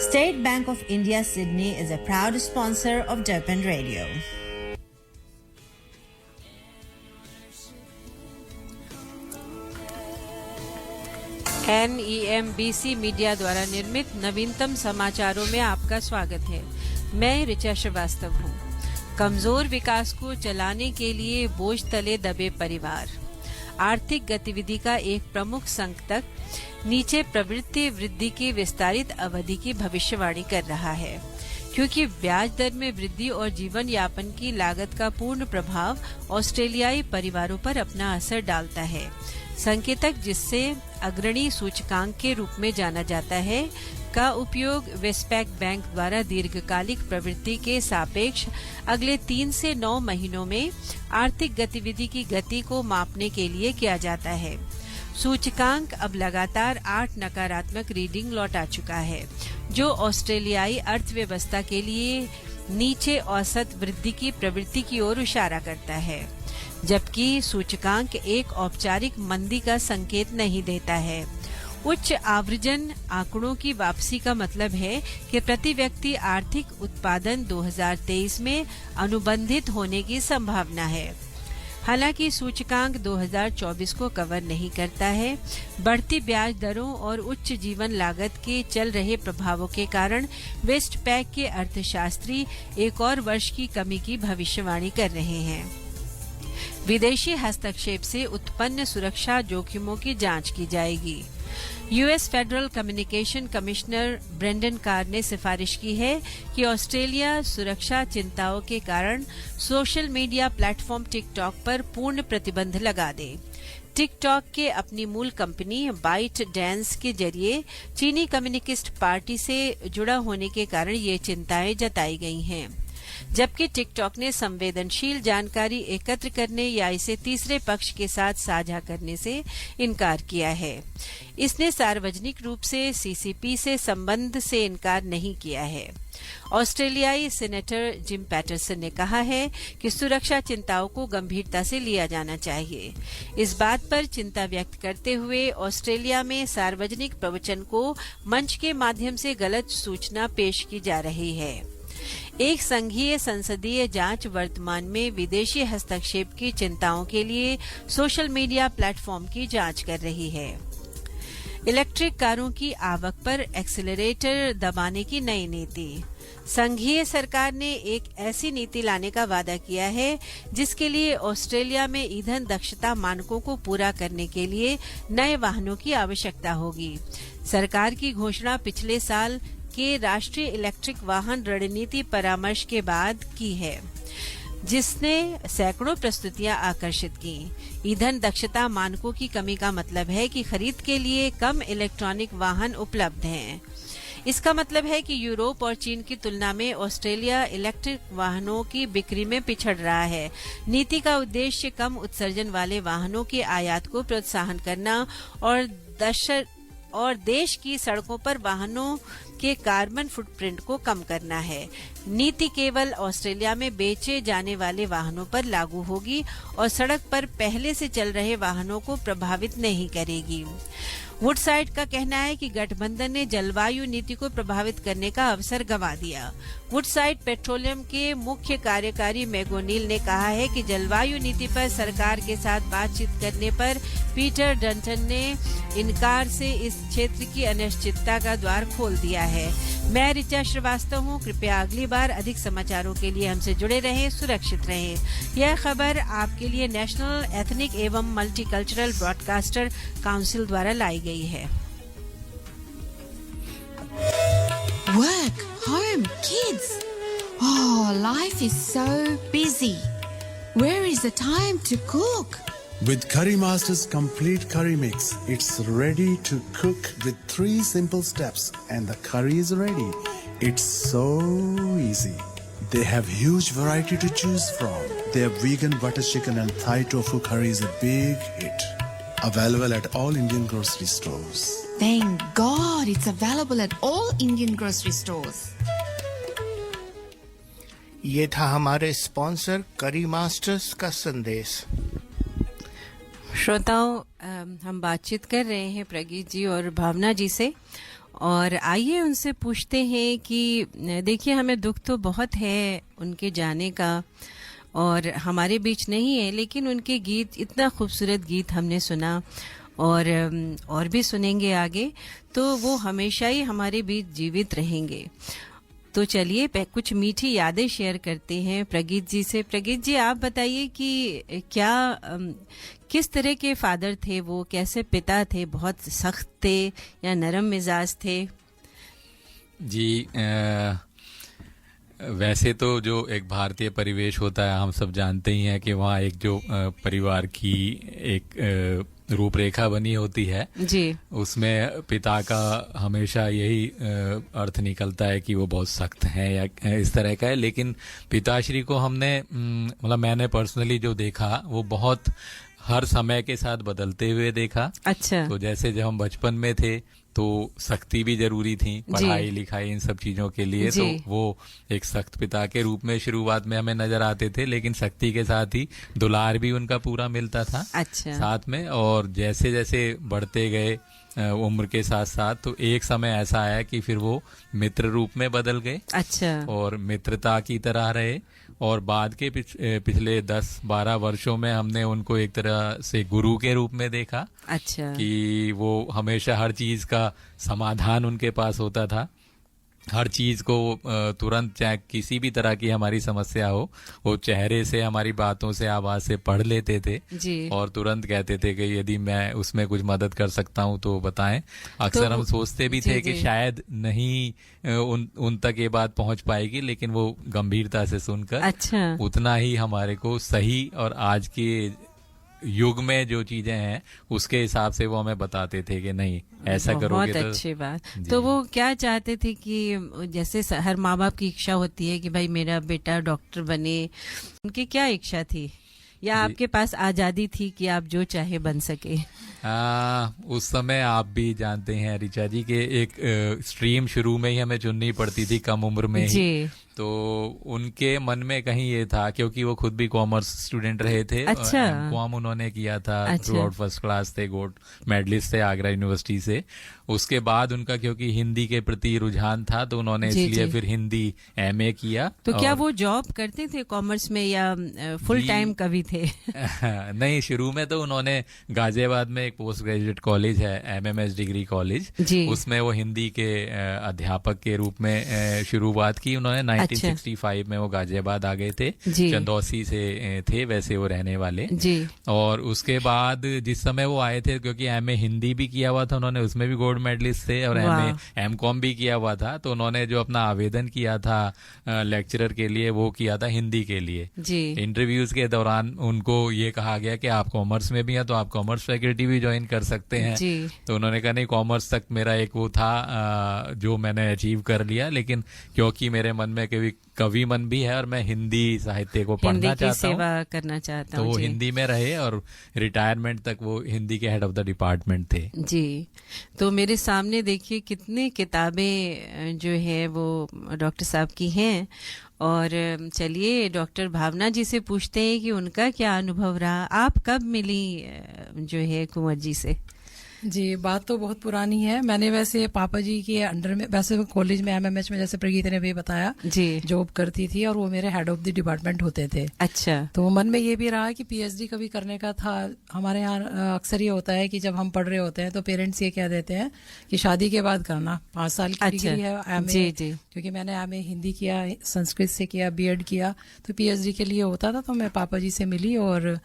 State Bank of India Sydney is a proud sponsor of Durban Radio. NEMBC media द्वारा निर्मित नवीनतम समाचारों में आपका स्वागत है। मैं ऋचा श्रीवास्तव हूँ। कमजोर विकास को चलाने के लिए बोझ तले दबे परिवार, आर्थिक गतिविधि का एक प्रमुख संकेतक नीचे प्रवृत्ति वृद्धि की विस्तारित अवधि की भविष्यवाणी कर रहा है, क्योंकि ब्याज दर में वृद्धि और जीवन यापन की लागत का पूर्ण प्रभाव ऑस्ट्रेलियाई परिवारों पर अपना असर डालता है। संकेतक, जिससे अग्रणी सूचकांक के रूप में जाना जाता है, का उपयोग वेस्टपैक बैंक द्वारा दीर्घकालिक प्रवृत्ति के सापेक्ष अगले 3 से 9 महीनों में आर्थिक गतिविधि की गति को मापने के लिए किया जाता है। सूचकांक अब लगातार 8 नकारात्मक रीडिंग लौटा चुका है, जो ऑस्ट्रेलियाई अर्थव्यवस्था के लिए नीचे औसत वृद्धि की प्रवृत्ति की ओर इशारा करता है, जबकि सूचकांक एक औपचारिक मंदी का संकेत नहीं देता है। उच्च आवर्जन आंकड़ों की वापसी का मतलब है कि प्रति व्यक्ति आर्थिक उत्पादन 2023 में अनुबंधित होने की संभावना है। हालांकि सूचकांक 2024 को कवर नहीं करता है। बढ़ती ब्याज दरों और उच्च जीवन लागत के चल रहे प्रभावों के कारण वेस्टपैक के अर्थशास्त्री एक और वर्ष की कमी की भविष्यवाणी कर रहे हैं। विदेशी हस्तक्षेप से उत्पन्न सुरक्षा जोखिमों की जांच की जाएगी। US federal communication commissioner Brendan Carr ने सिफारिश की है कि ऑस्ट्रेलिया सुरक्षा चिंताओं के कारण सोशल मीडिया प्लेटफॉर्म टिकटॉक पर पूर्ण प्रतिबंध लगा दे। टिकटॉक के अपनी मूल कंपनी बाइट डांस के जरिए चीनी कम्युनिस्ट पार्टी से जुड़ा होने के कारण ये चिंताएं जताई गई हैं, जबकि टिकटॉक ने संवेदनशील जानकारी एकत्र करने या इसे तीसरे पक्ष के साथ साझा करने से इनकार किया है। इसने सार्वजनिक रूप से सीसीपी से संबंध से इनकार नहीं किया है। ऑस्ट्रेलियाई सीनेटर जिम पैटरसन ने कहा है कि सुरक्षा चिंताओं को गंभीरता से लिया जाना चाहिए। इस बात पर चिंता व्यक्त करते हुए ऑस्ट्रेलिया में सार्वजनिक प्रवचन को मंच के माध्यम से गलत सूचना पेश की जा रही है। एक संघीय संसदीय जांच वर्तमान में विदेशी हस्तक्षेप की चिंताओं के लिए सोशल मीडिया प्लेटफॉर्म की जांच कर रही है। इलेक्ट्रिक कारों की आवक पर एक्सीलरेटर दबाने की नई नीति। संघीय सरकार ने एक ऐसी नीति लाने का वादा किया है जिसके लिए ऑस्ट्रेलिया में ईंधन दक्षता मानकों को पूरा करने के लिए नए वाहनों की आवश्यकता होगी। सरकार की घोषणा पिछले साल के राष्ट्रीय इलेक्ट्रिक वाहन रणनीति परामर्श के बाद की है, जिसने सैकड़ों प्रस्तुतियां आकर्षित की। ईंधन दक्षता मानकों की कमी का मतलब है कि खरीद के लिए कम इलेक्ट्रॉनिक वाहन उपलब्ध हैं। इसका मतलब है कि यूरोप और चीन की तुलना में ऑस्ट्रेलिया इलेक्ट्रिक वाहनों की बिक्री में पिछड़ रहा है। नीति का उद्देश्य कम उत्सर्जन वाले वाहनों के आयात को प्रोत्साहन करना और देश की सड़कों पर वाहनों के कार्बन फुटप्रिंट को कम करना है। नीति केवल ऑस्ट्रेलिया में बेचे जाने वाले वाहनों पर लागू होगी और सड़क पर पहले से चल रहे वाहनों को प्रभावित नहीं करेगी। वुडसाइड का कहना है कि गठबंधन ने जलवायु नीति को प्रभावित करने का अवसर गंवा दिया। वुडसाइड पेट्रोलियम के मुख्य कार्यकारी मैगोनील ने कहा है कि जलवायु नीति पर सरकार के साथ बातचीत करने पर पीटर डंटन ने इनकार से इस क्षेत्र की अनिश्चितता का द्वार खोल दिया है। मैं ऋचा श्रीवास्तव हूँ। कृपया अगली बार अधिक समाचारों के लिए हमसे जुड़े रहें, सुरक्षित रहें। यह खबर आपके लिए नेशनल एथनिक एवं मल्टीकल्चरल ब्रॉडकास्टर काउंसिल द्वारा लाई गई है। Work, home, kids. Oh, life is so busy. Where is the time to cook? With Curry Master's complete curry mix, it's ready to cook with 3 simple steps and the curry is ready. It's so easy. They have huge variety to choose from. Their vegan butter chicken and Thai tofu curry is a big hit. Available at all Indian grocery stores. Thank God it's available at all Indian grocery stores. ये था हमारे sponsor करी masters का संदेश। श्रोताओं, हम बातचीत कर रहे हैं प्रगीत जी और भावना जी से, और आइए उनसे पूछते हैं कि देखिए, हमें दुख तो बहुत है उनके जाने का और हमारे बीच नहीं है, लेकिन उनके गीत, इतना खूबसूरत गीत हमने सुना और भी सुनेंगे आगे, तो वो हमेशा ही हमारे बीच जीवित रहेंगे। तो चलिए कुछ मीठी यादें शेयर करते हैं प्रगीत जी से। प्रगीत जी, आप बताइए कि किस तरह के फादर थे वो, कैसे पिता थे, बहुत सख्त थे या नरम मिजाज थे? जी, वैसे तो जो एक भारतीय परिवेश होता है, हम सब जानते ही हैं कि वहाँ एक जो परिवार की एक रूपरेखा बनी होती है जी, उसमें पिता का हमेशा यही अर्थ निकलता है कि वो बहुत सख्त हैं या इस तरह का है। लेकिन पिताश्री को हमने मतलब मैंने पर्सनली जो देखा वो बहुत हर समय के साथ बदलते हुए देखा। अच्छा। तो जैसे जब हम बचपन में थे तो सख्ती भी जरूरी थी, पढ़ाई लिखाई इन सब चीजों के लिए, तो वो एक सख्त पिता के रूप में शुरुआत में हमें नजर आते थे, लेकिन सख्ती के साथ ही दुलार भी उनका पूरा मिलता था। अच्छा। साथ में। और जैसे जैसे बढ़ते गए उम्र के साथ साथ, तो एक समय ऐसा आया कि फिर वो मित्र रूप में बदल गए। अच्छा। और मित्रता की तरह रहे, और बाद के पिछले 10-12 वर्षों में हमने उनको एक तरह से गुरु के रूप में देखा। अच्छा। कि वो हमेशा हर चीज का समाधान उनके पास होता था। हर चीज को तुरंत, चाहे किसी भी तरह की हमारी समस्या हो, वो चेहरे से, हमारी बातों से, आवाज से पढ़ लेते थे जी। और तुरंत कहते थे कि यदि मैं उसमें कुछ मदद कर सकता हूँ तो बताएं। अक्सर हम सोचते भी थे कि शायद नहीं उन तक ये बात पहुंच पाएगी, लेकिन वो गंभीरता से सुनकर उतना ही हमारे को सही और आज के युग में जो चीजें हैं उसके हिसाब से वो हमें बताते थे कि नहीं ऐसा करोगे तो। बहुत अच्छी बात। तो वो क्या चाहते थे कि जैसे हर माँ बाप की इच्छा होती है कि भाई मेरा बेटा डॉक्टर बने, उनकी क्या इच्छा थी, या आपके पास आजादी थी कि आप जो चाहे बन सके? उस समय आप भी जानते हैं ऋचा जी के एक स्ट्रीम शुरू में ही हमें चुननी पड़ती थी कम उम्र में ही। तो उनके मन में कहीं ये था, क्योंकि वो खुद भी कॉमर्स स्टूडेंट रहे थे। अच्छा। एमकॉम उन्होंने किया था, थ्रू आउट फर्स्ट क्लास थे, गोल्ड मेडलिस्ट थे आगरा यूनिवर्सिटी से। उसके बाद उनका क्योंकि हिंदी के प्रति रुझान था तो उन्होंने इसलिए फिर हिंदी एमए किया। तो क्या वो जॉब करते थे कॉमर्स में या फुल टाइम कभी थे? नहीं, शुरू में तो उन्होंने गाजियाबाद में एक पोस्ट ग्रेजुएट कॉलेज है, एमएमएस डिग्री कॉलेज, उसमें वो हिंदी के अध्यापक के रूप में शुरुआत की उन्होंने। 1965 में वो गाजियाबाद आ गए थे, चंदौसी से थे वैसे वो रहने वाले। और उसके बाद जिस समय वो आए थे, क्योंकि एमए हिंदी भी किया हुआ था उन्होंने, उसमें भी गोल्ड मेडलिस्ट थे, और एमकॉम भी किया हुआ था, तो उन्होंने जो अपना आवेदन किया था लेक्चरर के लिए वो किया था हिंदी के लिए। इंटरव्यूज के दौरान उनको ये कहा गया कि आप कॉमर्स में भी हैं तो आप कॉमर्स फैकल्टी भी ज्वाइन कर सकते हैं। तो उन्होंने कहा नहीं, कॉमर्स तक मेरा एक वो था जो मैंने अचीव कर लिया, लेकिन क्योंकि मेरे मन में कवि मन भी है और मैं हिंदी साहित्य को पढ़ना चाहता हूँ, सेवा करना चाहता हूँ, तो वो हिंदी में रहे और रिटायरमेंट तक वो हिंदी के हेड ऑफ द डिपार्टमेंट थे। जी। तो मेरे सामने देखिए कितनी किताबें जो है वो डॉक्टर साहब की हैं, और चलिए डॉक्टर भावना जी से पूछते हैं कि उनका क्या अनुभव रहा। आप कब मिली जो है कुंवर जी से? जी, बात तो बहुत पुरानी है। मैंने वैसे पापा जी के अंडर में, वैसे कॉलेज में एमएमएच में, जैसे प्रगीत ने भी बताया, जॉब करती थी और वो मेरे हेड ऑफ द डिपार्टमेंट होते थे। अच्छा। तो मन में ये भी रहा कि पीएचडी कभी करने का था। हमारे यहाँ अक्सर ये होता है कि जब हम पढ़ रहे होते हैं तो पेरेंट्स ये कह देते हैं कि शादी के बाद करना, 5 साल की डिग्री है एमए। क्योंकि मैंने एमए हिंदी किया, संस्कृत से किया, बीएड किया, तो पीएचडी के लिए होता था। तो मैं पापा जी से मिली और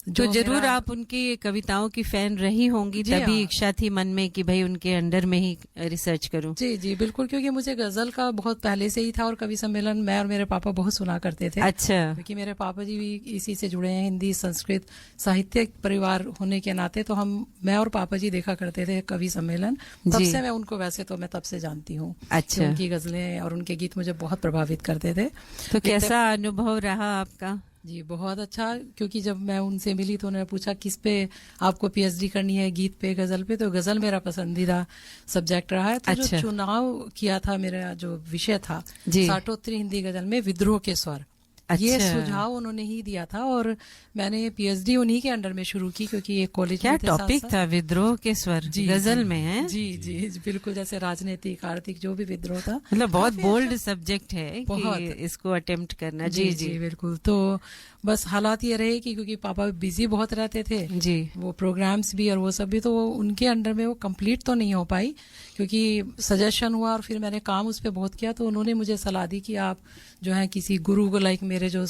तो जरूर आप उनकी कविताओं की फैन रही होंगी, तभी इच्छा थी मन में कि भाई उनके अंडर में ही रिसर्च करूं। जी जी बिल्कुल, क्योंकि मुझे गजल का बहुत पहले से ही था और कवि सम्मेलन मैं और मेरे पापा बहुत सुना करते थे। अच्छा। क्योंकि मेरे पापा जी भी इसी से जुड़े हैं, हिंदी संस्कृत साहित्य परिवार होने के नाते, तो मैं और पापा जी देखा करते थे कवि सम्मेलन। तब से मैं उनको, वैसे तो मैं तब से जानती हूँ। अच्छा। उनकी गजलें और उनके गीत मुझे बहुत प्रभावित करते थे। तो कैसा अनुभव रहा आपका? जी बहुत अच्छा, क्योंकि जब मैं उनसे मिली तो उन्होंने पूछा किस पे आपको पीएचडी करनी है, गीत पे, गजल पे? तो गजल मेरा पसंदीदा सब्जेक्ट रहा है। तो अच्छा। जो चुनाव किया था, मेरा जो विषय था साठोत्तरी हिंदी गजल में विद्रोह के स्वर, ये सुझाव उन्होंने ही दिया था और मैंने पीएचडी उन्हीं के अंडर में शुरू की, क्योंकि ये कॉलेज क्या टॉपिक था, विद्रोह के स्वर गजल में है? जी जी बिल्कुल, जैसे राजनीतिक आर्थिक जो भी विद्रोह था, मतलब बहुत बोल्ड सब्जेक्ट है कि इसको अटेम्प्ट करना। जी जी बिल्कुल। तो बस हालात ये रहे कि क्योंकि पापा बिजी बहुत रहते थे जी, वो प्रोग्राम्स भी और वो सब भी, तो उनके अंडर में वो कंप्लीट तो नहीं हो पाई, क्योंकि सजेशन हुआ और फिर मैंने काम उस पर बहुत किया। तो उन्होंने मुझे सलाह दी कि आप जो है किसी गुरु को, लाइक मेरे जो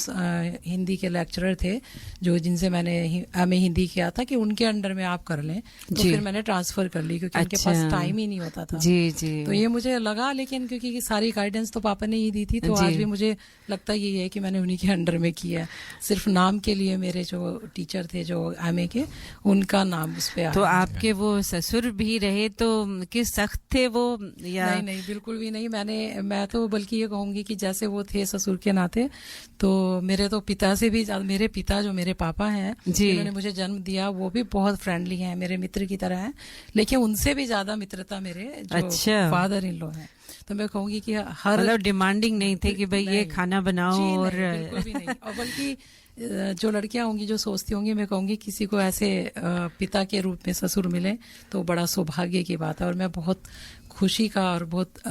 हिंदी के लेक्चरर थे जो जिनसे मैंने एमए हिंदी किया था, कि उनके अंडर में आप कर लें। तो फिर मैंने ट्रांसफर कर ली, क्योंकि उनके पास टाइम ही नहीं होता था। जी जी। तो ये मुझे लगा, लेकिन क्योंकि सारी गाइडेंस तो पापा ने ही दी थी, तो आज भी मुझे लगता यही है कि मैंने उन्हीं के अंडर में किया। सिर्फ नाम के लिए मेरे जो टीचर थे जो एमए के, उनका नाम उस पे। तो आपके वो ससुर भी रहे तो किस सख्त थे वो, या? नहीं बिल्कुल भी नहीं। मैं तो बल्कि ये कहूंगी कि जैसे वो थे ससुर के नाते, तो मेरे तो पिता से भी ज्यादा, मेरे पिता जो मेरे पापा हैं जिन्होंने मुझे जन्म दिया, वो भी बहुत फ्रेंडली हैं, मेरे मित्र की तरह हैं, लेकिन उनसे भी ज्यादा मित्रता मेरे जो फादर इन लॉ हैं। तो मैं कहूंगी कि हर, मतलब डिमांडिंग नहीं थे कि भाई ये खाना बनाओ, और बिल्कुल भी नहीं। और बल्कि जो लड़कियां होंगी जो सोचती होंगी, मैं कहूंगी किसी को ऐसे पिता के रूप में ससुर मिले तो बड़ा सौभाग्य की बात है। और मैं बहुत खुशी का और बहुत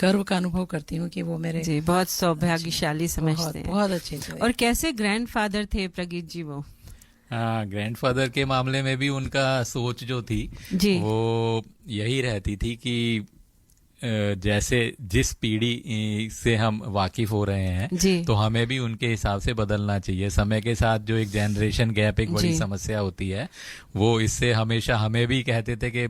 गर्व का अनुभव करती हूँ कि वो मेरे जी बहुत सौभाग्यशाली समझते हैं। बहुत अच्छे थे। और कैसे ग्रैंडफादर थे प्रगीत जी वो? ग्रैंडफादर के मामले में भी उनका सोच जो थी वो यही रहती थी कि जैसे जिस पीढ़ी से हम वाकिफ हो रहे हैं तो हमें भी उनके हिसाब से बदलना चाहिए। समय के साथ जो एक जनरेशन गैप एक बड़ी समस्या होती है, वो इससे हमेशा हमें भी कहते थे कि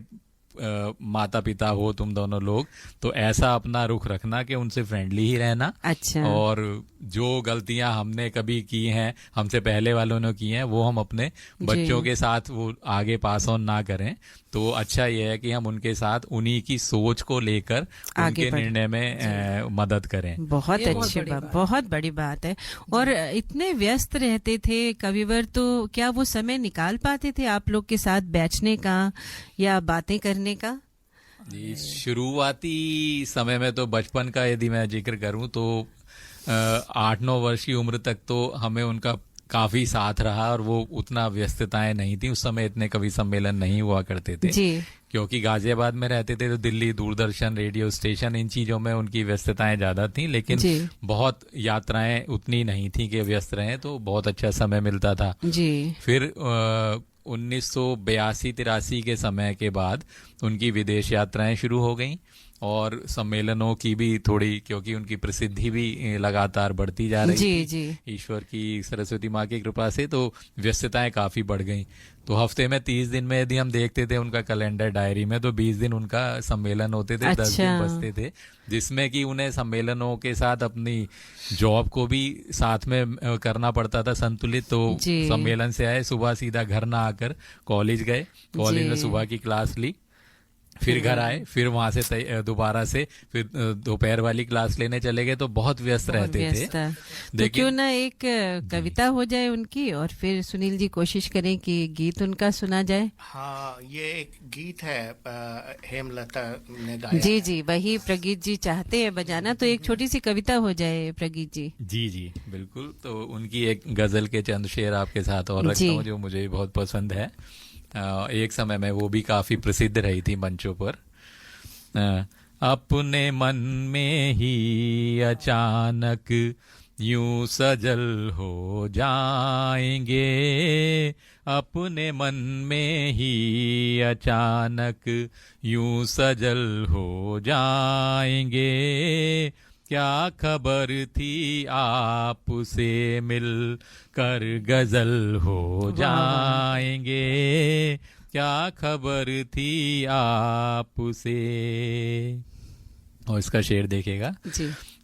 माता पिता हो तुम दोनों लोग तो ऐसा अपना रुख रखना कि उनसे फ्रेंडली ही रहना। अच्छा। और जो गलतियां हमने कभी की हैं, हमसे पहले वालों ने की हैं, वो हम अपने बच्चों के साथ वो आगे पास ऑन ना करें। तो अच्छा ये है कि हम उनके साथ उन्हीं की सोच को लेकर उनके निर्णय में मदद करें। बहुत अच्छी बात, बहुत बड़ी बात है। और इतने व्यस्त रहते थे कविवर, तो क्या वो समय निकाल पाते थे आप लोग के साथ बैठने का या बातें करने का? शुरुआती समय में तो बचपन का यदि मैं जिक्र करूं तो 8-9 वर्ष की उम्र तक तो हमें उनका काफी साथ रहा और वो उतना व्यस्तताएं नहीं थी। उस समय इतने कवि सम्मेलन नहीं हुआ करते थे क्योंकि गाजियाबाद में रहते थे तो दिल्ली दूरदर्शन रेडियो स्टेशन इन चीजों में उनकी व्यस्तताएं ज्यादा थी, लेकिन बहुत यात्राएं उतनी नहीं थी कि व्यस्त रहें, तो बहुत अच्छा समय मिलता था। फिर 1982-83 के समय के बाद उनकी विदेश यात्राएं शुरू हो गईं और सम्मेलनों की भी थोड़ी, क्योंकि उनकी प्रसिद्धि भी लगातार बढ़ती जा रही थी ईश्वर की सरस्वती माँ की कृपा से, तो व्यस्तताएं काफी बढ़ गईं। तो हफ्ते में 30 दिन में यदि हम देखते थे उनका कैलेंडर डायरी में, तो 20 दिन उनका सम्मेलन होते थे। 10 दिन बचते थे जिसमें कि उन्हें सम्मेलनों के साथ अपनी जॉब को भी साथ में करना पड़ता था संतुलित। तो सम्मेलन से आए, सुबह सीधा घर ना आकर कॉलेज गए, कॉलेज में सुबह की क्लास ली, फिर घर आए, फिर वहां से दोबारा से फिर दोपहर वाली क्लास लेने चले गए। तो बहुत व्यस्त रहते थे। तो क्यों ना एक कविता हो जाए उनकी और फिर सुनील जी कोशिश करें कि गीत उनका सुना जाए। हाँ, ये एक गीत है हेमलता ने गाया। जी वही प्रगीत जी चाहते हैं बजाना, तो एक छोटी सी कविता हो जाए प्रगीत जी। जी बिल्कुल। तो उनकी एक गजल के चंद शेर आपके साथ और रखता हूँ जो मुझे बहुत पसंद है। एक समय में वो भी काफी प्रसिद्ध रही थी मंचों पर। अपने मन में ही अचानक यूं सजल हो जाएंगे, अपने मन में ही अचानक यूं सजल हो जाएंगे, क्या खबर थी आपसे मिल कर गजल हो जाएंगे, क्या खबर थी आपसे। और इसका शेर देखेगा।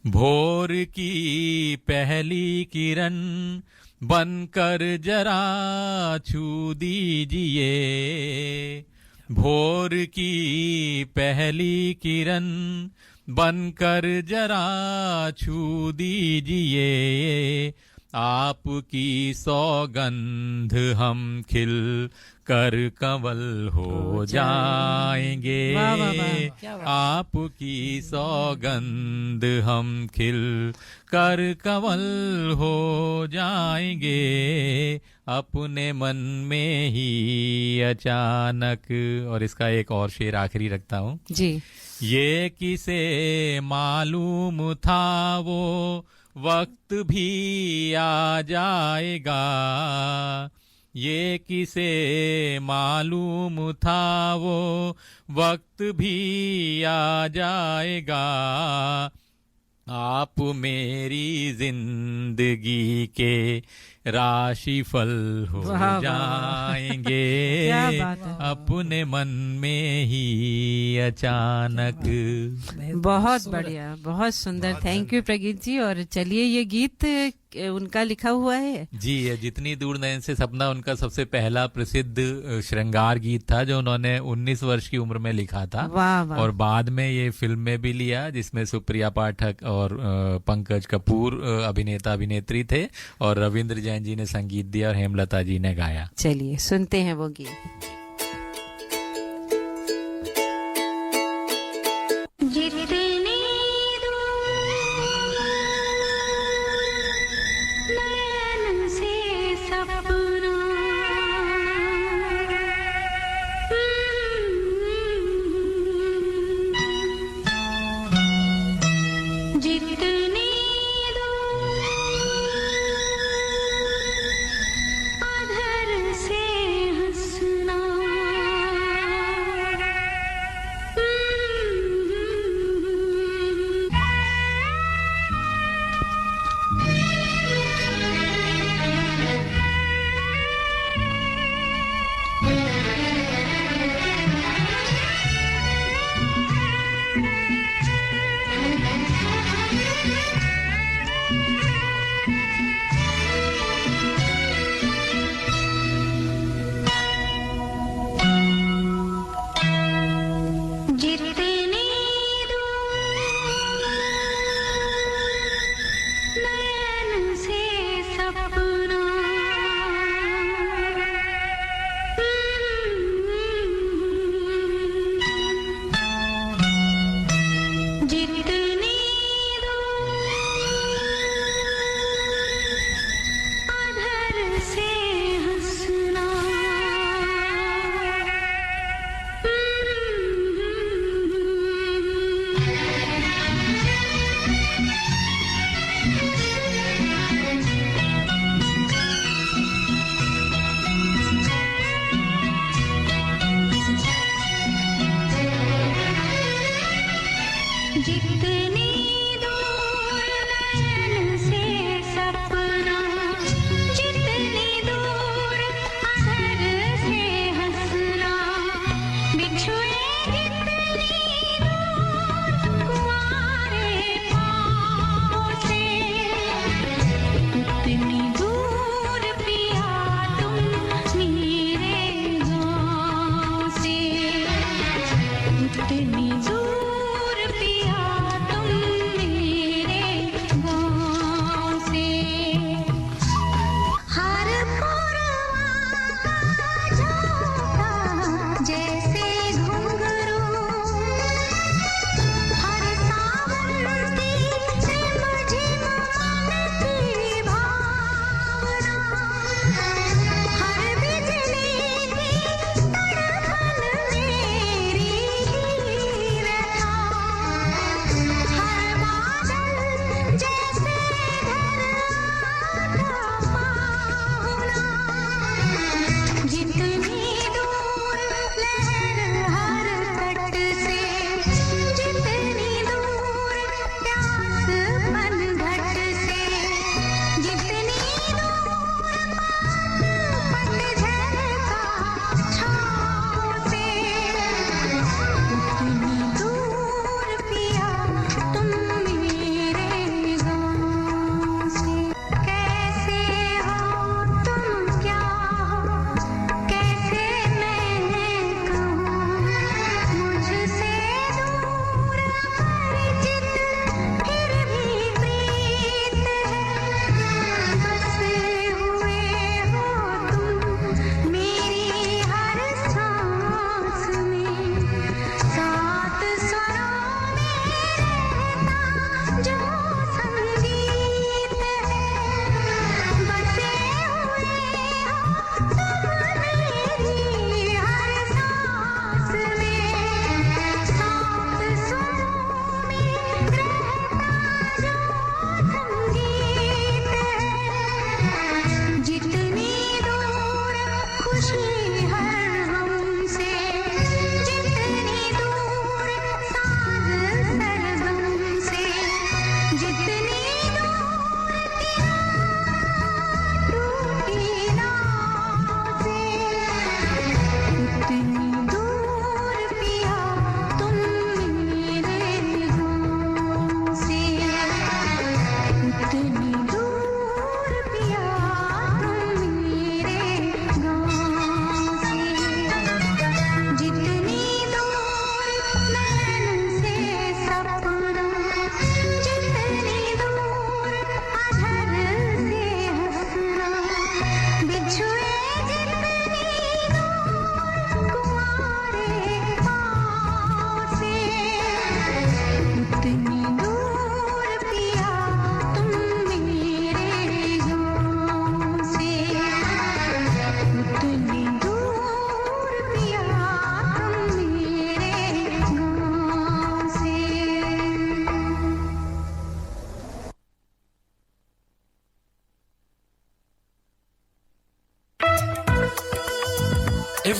भोर की पहली किरण बनकर जरा छू दीजिए, भोर की पहली किरण बनकर जरा छू दीजिए, आपकी सौगंध हम खिल कर कंवल हो जाएंगे, आपकी सौगंध हम खिल कर कंवल हो जाएंगे, अपने मन में ही अचानक। और इसका एक और शेर आखिरी रखता हूँ जी। ये किसे मालूम था वो वक्त भी आ जाएगा, ये किसे मालूम था वो वक्त भी आ जाएगा, आप मेरी जिंदगी के राशिफल हो जाएंगे, अपने मन में ही अचानक। बहुत बढ़िया, बहुत सुंदर। थैंक यू प्रगीत जी। और चलिए, ये गीत उनका लिखा हुआ है जी। ये जितनी दूर नयन से सपना उनका सबसे पहला प्रसिद्ध श्रृंगार गीत था जो उन्होंने 19 वर्ष की उम्र में लिखा था। और बाद में ये फिल्म में भी लिया जिसमें सुप्रिया पाठक और पंकज कपूर अभिनेता अभिनेत्री थे और रविंद्र जैन जी ने संगीत दिया और हेमलता जी ने गाया। चलिए सुनते हैं वो गीत। अधर से हंसना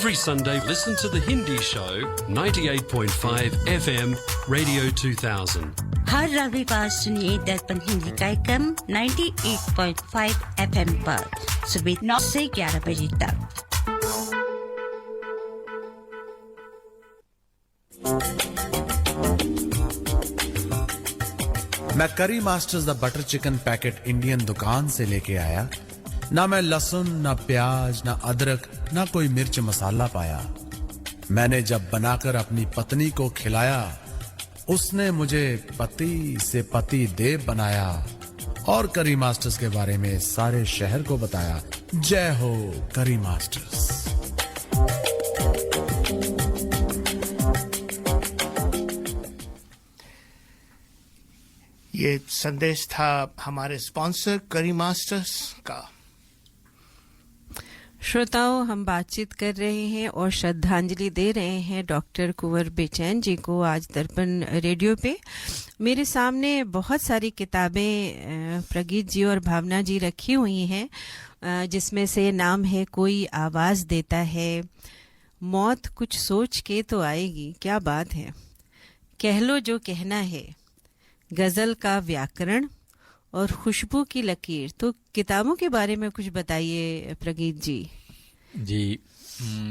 Every Sunday, listen to the Hindi show 98.5 FM Radio 2000. हर रविवार सुनिए दर्पण हिंदी कार्यक्रम 98.5 FM पर सुबह 9 से 11 बजे तक। मैं करी masters the butter chicken packet Indian दुकान से लेके आया। ना मैं लहसुन, ना प्याज, ना अदरक, ना कोई मिर्च मसाला पाया। मैंने जब बनाकर अपनी पत्नी को खिलाया, उसने मुझे पति से पति देव बनाया और करी मास्टर्स के बारे में सारे शहर को बताया। जय हो करी मास्टर्स। ये संदेश था हमारे स्पॉन्सर करी मास्टर्स का। श्रोताओं, हम बातचीत कर रहे हैं और श्रद्धांजलि दे रहे हैं डॉक्टर कुंवर बेचैन जी को आज दर्पण रेडियो पे। मेरे सामने बहुत सारी किताबें प्रगीत जी और भावना जी रखी हुई हैं, जिसमें से नाम है कोई आवाज देता है, मौत कुछ सोच के तो आएगी, क्या बात है, कह लो जो कहना है, गजल का व्याकरण और खुशबू की लकीर। तो किताबों के बारे में कुछ बताइए प्रगीत जी। जी,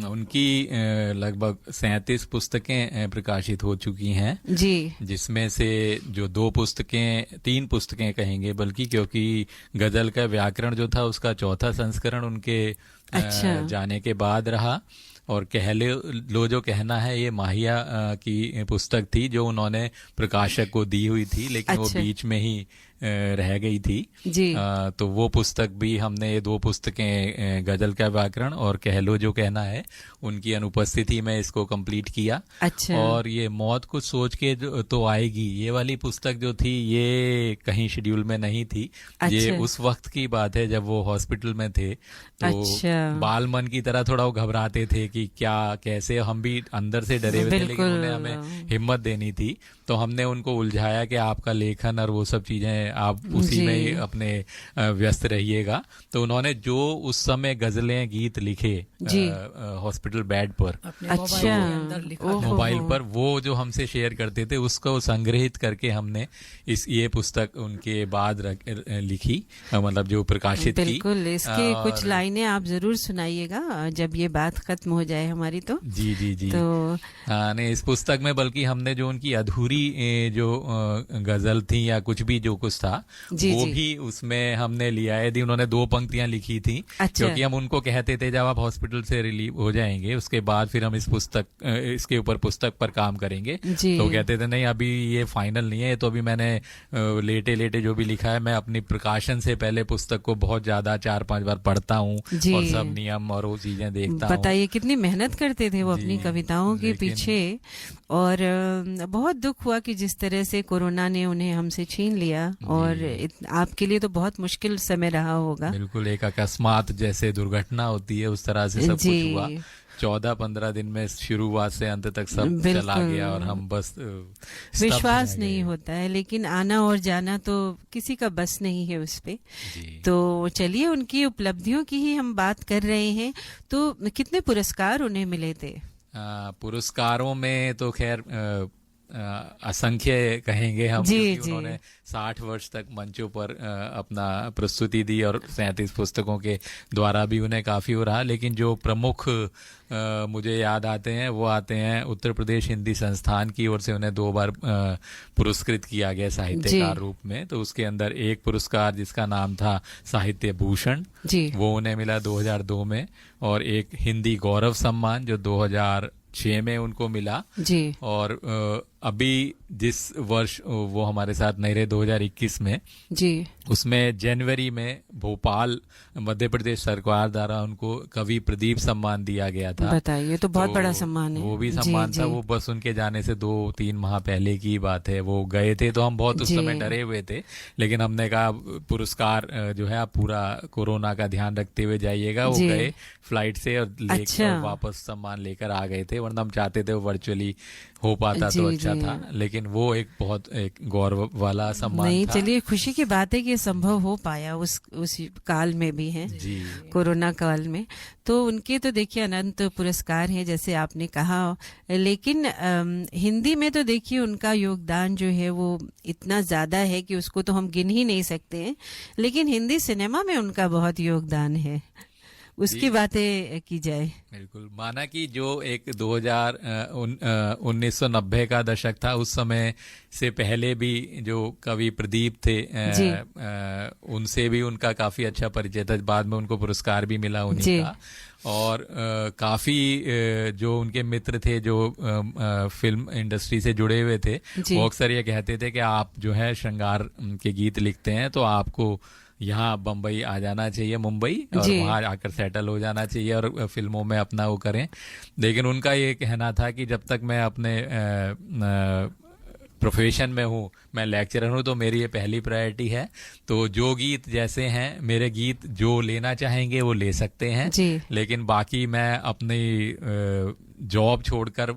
उनकी लगभग 37 पुस्तकें प्रकाशित हो चुकी हैं जी, जिसमें से जो 3 पुस्तकें कहेंगे बल्कि, क्योंकि गजल का व्याकरण जो था उसका 4था संस्करण उनके जाने के बाद रहा, और कह लो जो कहना है ये माहिया की पुस्तक थी जो उन्होंने प्रकाशक को दी हुई थी, लेकिन वो बीच में ही रह गई थी जी। तो वो पुस्तक भी हमने, ये 2 पुस्तकें गजल का व्याकरण और कह लो जो कहना है, उनकी अनुपस्थिति में इसको कंप्लीट किया। अच्छा। और ये मौत कुछ सोच के तो आएगी, ये वाली पुस्तक जो थी ये कहीं शेड्यूल में नहीं थी। अच्छा। ये उस वक्त की बात है जब वो हॉस्पिटल में थे, तो बाल मन की तरह थोड़ा वो घबराते थे कि क्या कैसे, हम भी अंदर से डरे हुए थे, लेकिन उन्हें हमें हिम्मत देनी थी, तो हमने उनको उलझाया कि आपका लेखन और वो सब चीजें आप उसी में ही अपने व्यस्त रहिएगा। तो उन्होंने जो उस समय गजलें गीत लिखे हॉस्पिटल बेड पर, अच्छा, मोबाइल पर, वो जो हमसे शेयर करते थे उसको संग्रहित करके हमने ये पुस्तक उनके बाद लिखी, मतलब जो प्रकाशित की। बिल्कुल, इसके कुछ लाइनें आप जरूर सुनाइएगा जब ये बात खत्म हो जाए हमारी। तो जी जी जी, तो नहीं, इस पुस्तक में बल्कि हमने जो उनकी अधूरी जो गजल थी या कुछ भी जो कुछ था वो भी उसमें हमने लिया है। यदि उन्होंने 2 पंक्तियां लिखी थी, क्योंकि हम उनको कहते थे जब आप हॉस्पिटल से रिलीव हो जाएंगे उसके बाद फिर हम इसके ऊपर पुस्तक पर काम करेंगे, तो कहते थे नहीं अभी ये फाइनल नहीं है, तो अभी मैंने लेटे लेटे जो भी लिखा है, मैं अपनी प्रकाशन से पहले पुस्तक को बहुत ज्यादा 4-5 बार पढ़ता हूँ और सब नियम और वो चीजें देखता हूँ। बताइए कितनी मेहनत करते थे वो अपनी कविताओं के पीछे, और बहुत दुख हुआ कि जिस तरह से कोरोना ने उन्हें हमसे छीन लिया, और आपके लिए तो बहुत मुश्किल समय रहा होगा। बिल्कुल, एक अकस्मात जैसे दुर्घटना होती है उस तरह से सब कुछ हुआ। 14-15 दिन में शुरुआत से अंत तक सब चला गया और हम बस विश्वास नहीं होता है, लेकिन आना और जाना तो किसी का बस नहीं है उस पे। तो चलिए, उनकी उपलब्धियों की ही हम बात कर रहे हैं। तो कितने पुरस्कार उन्हें मिले थे? पुरस्कारों में तो खैर असंख्य कहेंगे हम, क्योंकि उन्होंने 60 वर्ष तक मंचों पर अपना प्रस्तुति दी और 37 पुस्तकों के द्वारा भी उन्हें काफी हो रहा। लेकिन जो प्रमुख मुझे याद आते हैं वो आते हैं उत्तर प्रदेश हिंदी संस्थान की ओर से उन्हें 2 बार पुरस्कृत किया गया साहित्यकार रूप में। तो उसके अंदर एक पुरस्कार जिसका नाम था साहित्य भूषण, वो उन्हें मिला 2002 में, और एक हिंदी गौरव सम्मान जो 2006 में उनको मिला जी। और अभी जिस वर्ष वो हमारे साथ नहीं रहे 2021 में जी, उसमें जनवरी में भोपाल मध्य प्रदेश सरकार द्वारा उनको कवि प्रदीप सम्मान दिया गया था। बताइए, तो बहुत बड़ा सम्मान है। वो भी सम्मान था, वो बस उनके जाने से 2-3 माह पहले की बात है। वो गए थे तो हम बहुत उस समय डरे हुए थे, लेकिन हमने कहा पुरस्कार जो है आप पूरा कोरोना का ध्यान रखते हुए जाइएगा। वो गए फ्लाइट से और लेकर वापस सम्मान लेकर आ गए थे, वरना हम चाहते थे वो वर्चुअली हो पाता तो अच्छा अच्छा था, लेकिन वो एक बहुत एक गौरव वाला सम्मान नहीं, था। चलिए खुशी की बात है कि ये संभव हो पाया उस काल में भी है, कोरोना काल में। तो उनके तो देखिए अनंत पुरस्कार हैं जैसे आपने कहा, लेकिन हिंदी में तो देखिए उनका योगदान जो है वो इतना ज्यादा है कि उसको तो हम गिन ही नहीं सकते हैं, लेकिन हिंदी सिनेमा में उनका बहुत योगदान है, उसकी बातें की जाए। बिल्कुल, माना कि जो एक 1990 का दशक था, उस समय से पहले भी जो कवि प्रदीप थे उनसे भी उनका काफी अच्छा परिचय था, बाद में उनको पुरस्कार भी मिला उन्हीं का। और काफी जो उनके मित्र थे जो फिल्म इंडस्ट्री से जुड़े हुए थे, वो अक्सर ये कहते थे कि आप जो है श्रृंगार के गीत लिखते हैं तो आपको यहाँ बम्बई आ जाना चाहिए, मुंबई, और वहाँ आकर सेटल हो जाना चाहिए और फिल्मों में अपना वो करें। लेकिन उनका ये कहना था कि जब तक मैं अपने प्रोफेशन में हूँ, मैं लेक्चरर हूँ, तो मेरी ये पहली प्रायोरिटी है। तो जो गीत जैसे हैं, मेरे गीत जो लेना चाहेंगे वो ले सकते हैं, लेकिन बाकी मैं अपनी जॉब छोड़कर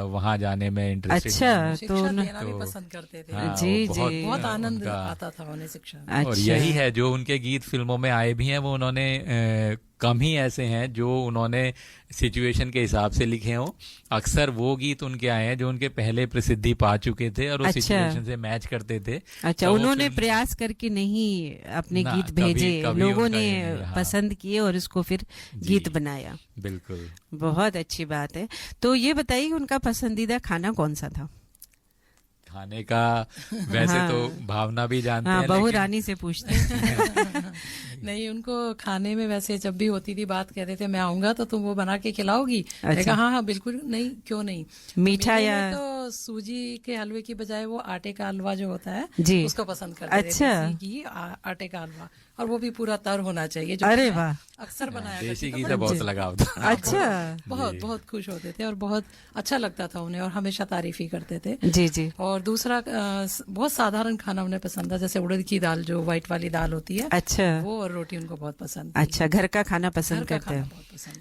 वहां जाने में इंटरेस्टेड। अच्छा, तो देना भी पसंद करते थे। हाँ, जी, बहुत आनंद आता था उन्हें शिक्षा। और यही है जो उनके गीत फिल्मों में आए भी हैं, वो उन्होंने कम ही ऐसे हैं जो उन्होंने सिचुएशन के हिसाब से लिखे हों। अक्सर वो गीत उनके आए हैं जो उनके पहले प्रसिद्धि पा चुके थे और उस सिचुएशन से मैच करते थे। अच्छा, तो उन्होंने प्रयास करके नहीं अपने गीत भेजे, लोगों ने पसंद किए और उसको फिर गीत बनाया। बिल्कुल, बहुत अच्छी बात है। तो ये बताइए उनका पसंदीदा खाना कौन सा था? खाने का वैसे तो भावना भी जानते हैं, बहू रानी से पूछते हैं। नहीं, उनको खाने में वैसे जब भी होती थी बात, कहते थे मैं आऊंगा तो तुम वो बना के खिलाओगी। अच्छा। हाँ हाँ बिल्कुल, नहीं क्यों नहीं। मीठा या तो सूजी के हलवे की बजाय वो आटे का हलवा जो होता है उसको पसंद करते थे। अच्छा, घी आटे का हलवा, और वो भी पूरा तर होना चाहिए। जो अरे वाह, अक्सर बनाया देसी घी से बहुत लगाव था। अच्छा, बहुत खुश होते थे और बहुत अच्छा लगता था उन्हें, और हमेशा तारीफ ही करते थे। जी जी। और दूसरा बहुत साधारण खाना उन्हें पसंद था, जैसे उड़द की दाल, जो व्हाइट वाली दाल होती है, अच्छा, वो और रोटी उनको बहुत पसंद थी। अच्छा, घर का खाना पसंद करते हैं।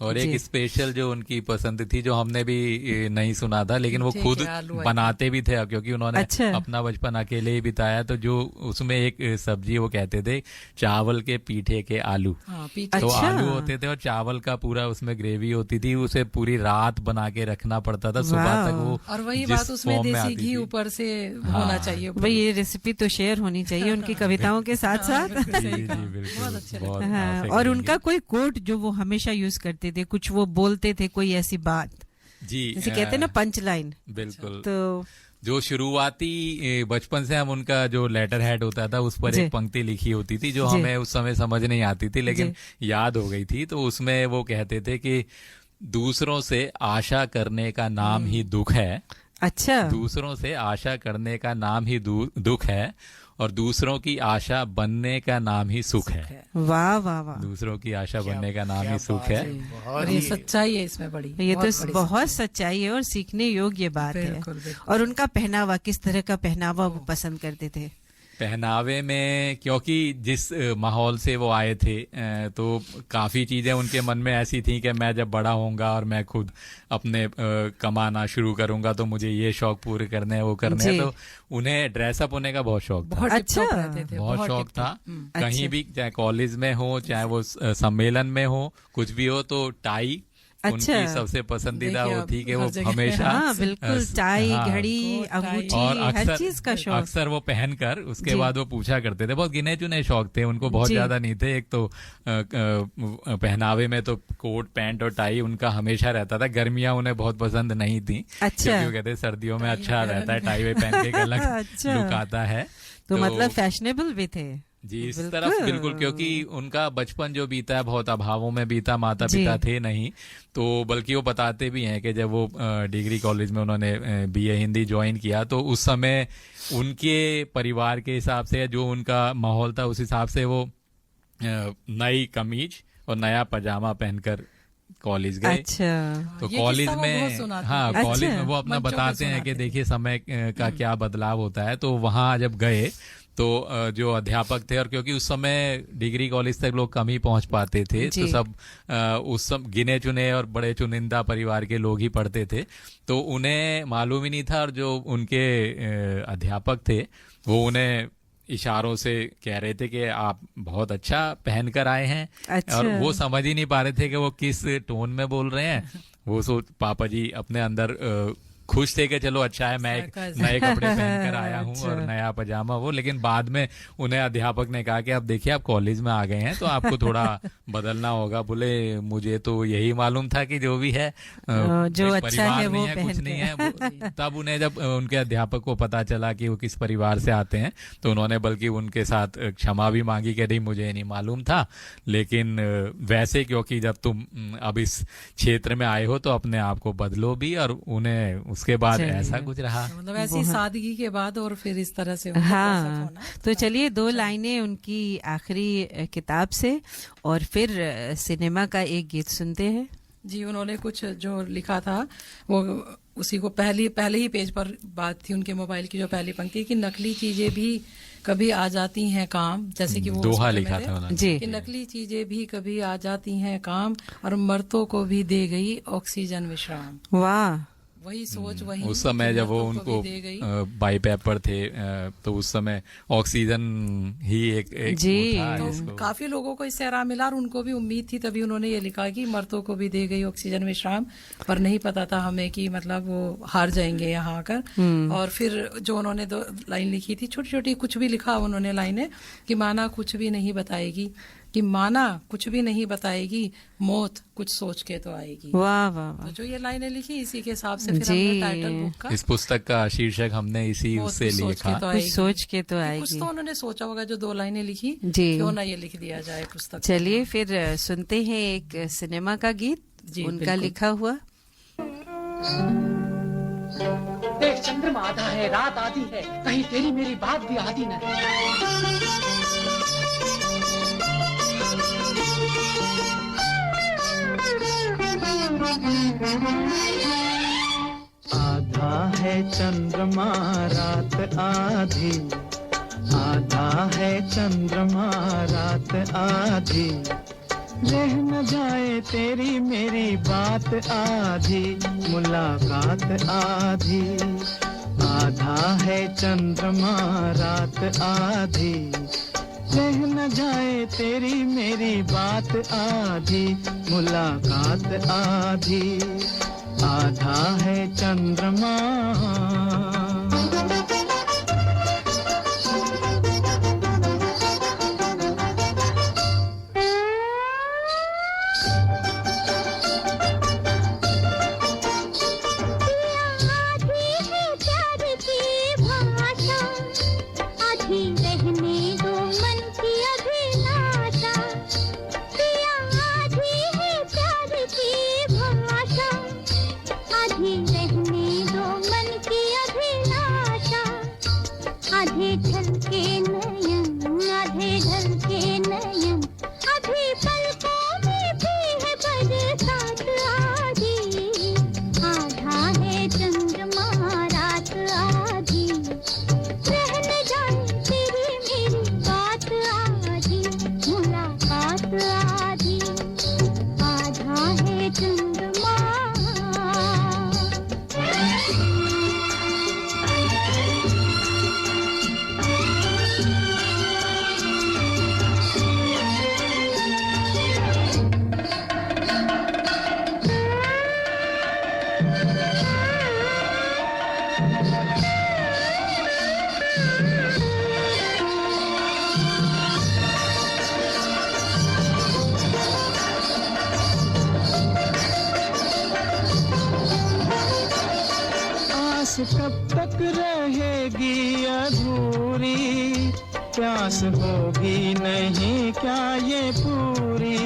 और एक स्पेशल जो उनकी पसंद थी, जो हमने भी नहीं सुना था, लेकिन वो खुद बनाते भी थे, क्योंकि उन्होंने अपना बचपन अकेले ही बिताया। तो जो उसमें एक सब्जी वो कहते थे चावल के पीठे के आलू। तो आलू होते थे और चावल का पूरा उसमें ग्रेवी होती थी, उसे पूरी रात बना के रखना पड़ता था, सुबह तक वो। और वही बात, उसमें देसी घी ऊपर से होना चाहिए। भाई ये रेसिपी तो शेयर होनी चाहिए उनकी कविताओं के साथ साथ। बहुत अच्छा। और उनका कोई कोट जो वो हमेशा यूज करते थे, कुछ वो बोलते थे, कोई ऐसी बात जी, जैसे कहते हैं ना पंच लाइन। बिल्कुल। तो जो शुरुआती बचपन से हम उनका जो लेटर हेड होता था उस पर एक पंक्ति लिखी होती थी, जो हमें उस समय समझ नहीं आती थी, लेकिन याद हो गई थी। तो उसमें वो कहते थे कि दूसरों से आशा करने का नाम ही दुख है। अच्छा, दूसरों से आशा करने का नाम ही दुख है, और दूसरों की आशा बनने का नाम ही सुख है। वाह वाह वाह, दूसरों की आशा बनने का नाम ही सुख है। और ये सच्चाई है इसमें बड़ी, ये तो बहुत सच्चाई है और सीखने योग्य बात है। और उनका पहनावा, किस तरह का पहनावा वो पसंद करते थे? पहनावे में, क्योंकि जिस माहौल से वो आए थे, तो काफ़ी चीज़ें उनके मन में ऐसी थी कि मैं जब बड़ा होऊंगा और मैं खुद अपने कमाना शुरू करूंगा तो मुझे ये शौक पूरे करने हैं, वो करने हैं। तो उन्हें ड्रेसअप होने का बहुत शौक था। अच्छा, बहुत शौक था। कहीं भी, चाहे कॉलेज में हो, चाहे वो सम्मेलन में हो, कुछ भी हो, तो टाई अच्छा, उनकी सबसे पसंदीदा वो थी कि वो हमेशा बिल्कुल टाई, घड़ी, अंगूठी, हर चीज का शौक। अक्सर वो पहनकर उसके बाद वो पूछा करते थे। बहुत गिने चुने शौक थे उनको, बहुत ज्यादा नहीं थे। एक तो पहनावे में तो कोट पैंट और टाई उनका हमेशा रहता था। गर्मियां उन्हें बहुत पसंद नहीं थी, क्योंकि वो कहते सर्दियों में अच्छा रहता है, टाई वे पहन के अलग लुक आता है। तो मतलब फैशनेबल भी थे जी, इस तरफ बिल्कुल, क्योंकि उनका बचपन जो बीता है बहुत अभावों में बीता, माता पिता थे नहीं। तो बल्कि वो बताते भी हैं कि जब वो डिग्री कॉलेज में उन्होंने बीए हिंदी ज्वाइन किया, तो उस समय उनके परिवार के हिसाब से, जो उनका माहौल था उस हिसाब से, वो नई कमीज और नया पजामा पहनकर कॉलेज गए। अच्छा, तो कॉलेज में, कॉलेज में वो अपना बताते हैं कि देखिए समय का क्या बदलाव होता है। तो वहां जब गए तो जो अध्यापक थे, और क्योंकि उस समय डिग्री कॉलेज तक लोग कम ही पहुंच पाते थे, तो सब उस समय गिने चुने और बड़े चुनिंदा परिवार के लोग ही पढ़ते थे, तो उन्हें मालूम ही नहीं था। और जो उनके अध्यापक थे वो उन्हें इशारों से कह रहे थे कि आप बहुत अच्छा पहन कर आए हैं। अच्छा। और वो समझ ही नहीं पा रहे थे कि वो किस टोन में बोल रहे हैं। वो पापा जी अपने अंदर खुश थे कि चलो अच्छा है, मैं एक नए कपड़े पहनकर आया हूँ और नया पजामा वो। लेकिन बाद में उन्हें अध्यापक ने कहा कि अब देखिए आप कॉलेज में आ गए हैं तो आपको थोड़ा बदलना होगा। बोले मुझे तो यही मालूम था कि जो भी है जो अच्छा है वो कुछ नहीं है। तब उन्हें जब उनके अध्यापक को पता चला कि वो किस परिवार से आते हैं तो उन्होंने बल्कि उनके साथ क्षमा भी मांगी कि नहीं मुझे नहीं मालूम था। लेकिन वैसे क्योंकि जब तुम अब इस क्षेत्र में आए हो तो अपने आप को बदलो भी। और उन्हें उसके बाद ऐसा कुछ रहा, मतलब ऐसी सादगी के बाद और फिर इस तरह से। हाँ, तो चलिए 2 लाइनें उनकी आखिरी किताब से और फिर सिनेमा का एक गीत सुनते हैं। जी, उन्होंने कुछ जो लिखा था वो उसी को पहले ही पेज पर बात थी उनके मोबाइल की, जो पहली पंक्ति कि नकली चीजें भी कभी आ जाती हैं काम, जैसे कि वो दोहा लिखा था उन्होंने कि नकली चीजें भी कभी आ जाती हैं काम और मर्दों को भी दे गई ऑक्सीजन विश्राम। वाह, वही सोच वही उस समय जब वो उनको बाई पेपर थे तो उस समय ऑक्सीजन ही एक जी तो काफी लोगों को इससे आराम मिला और उनको भी उम्मीद थी, तभी उन्होंने ये लिखा कि मर्दों को भी दे गई ऑक्सीजन विश्राम। पर नहीं पता था हमें कि मतलब वो हार जाएंगे यहाँ आकर। और फिर जो उन्होंने 2 लाइन लिखी थी, छोटी छोटी कुछ भी लिखा उन्होंने लाइनें कि माना कुछ भी नहीं बताएगी, कि माना कुछ भी नहीं बताएगी, मौत कुछ सोच के तो आएगी। वाह वाह, तो जो ये लाइनें लिखी इसी के हिसाब से फिर हमने टाइटल बुक का, इस पुस्तक का शीर्षक हमने इसी उससे लिखा, कुछ सोच के तो आएगी। कुछ तो उन्होंने सोचा होगा जो 2 लाइनें लिखी, क्यों ना ये लिख दिया जाए पुस्तक। चलिए फिर सुनते हैं एक सिनेमा का गीत उनका लिखा हुआ। देख चंद्रमा आधा है, रात आधी है, कहीं तेरी मेरी बात भी आधी न है। आधा है चंद्रमा रात आधी, आधा है चंद्रमा रात आधी, रह न जाए तेरी मेरी बात आधी, मुलाकात आधी। आधा है चंद्रमा रात आधी, रह न जाए तेरी मेरी बात आधी, मुलाकात आधी। आधा है चंद्रमा। कब तक रहेगी अधूरी, प्यास होगी नहीं क्या ये पूरी।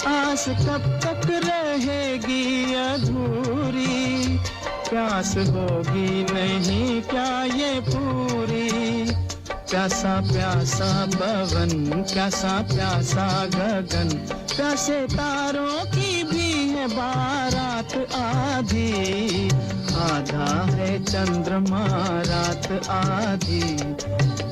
आस कब तक रहेगी अधूरी, प्यास होगी नहीं क्या ये पूरी। प्यासा प्यासा पवन, प्यासा प्यासा गगन, प्यासे तारों की भी है बारात आधी। आधा है चंद्रमा रात आधी,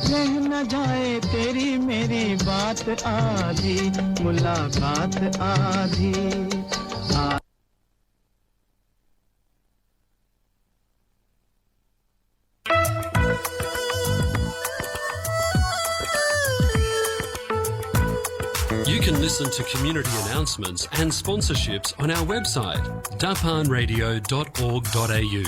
रह न जाए तेरी मेरी बात आधी, मुलाकात आधी You can listen to community announcements and sponsorships on our website, dapanradio.org.au.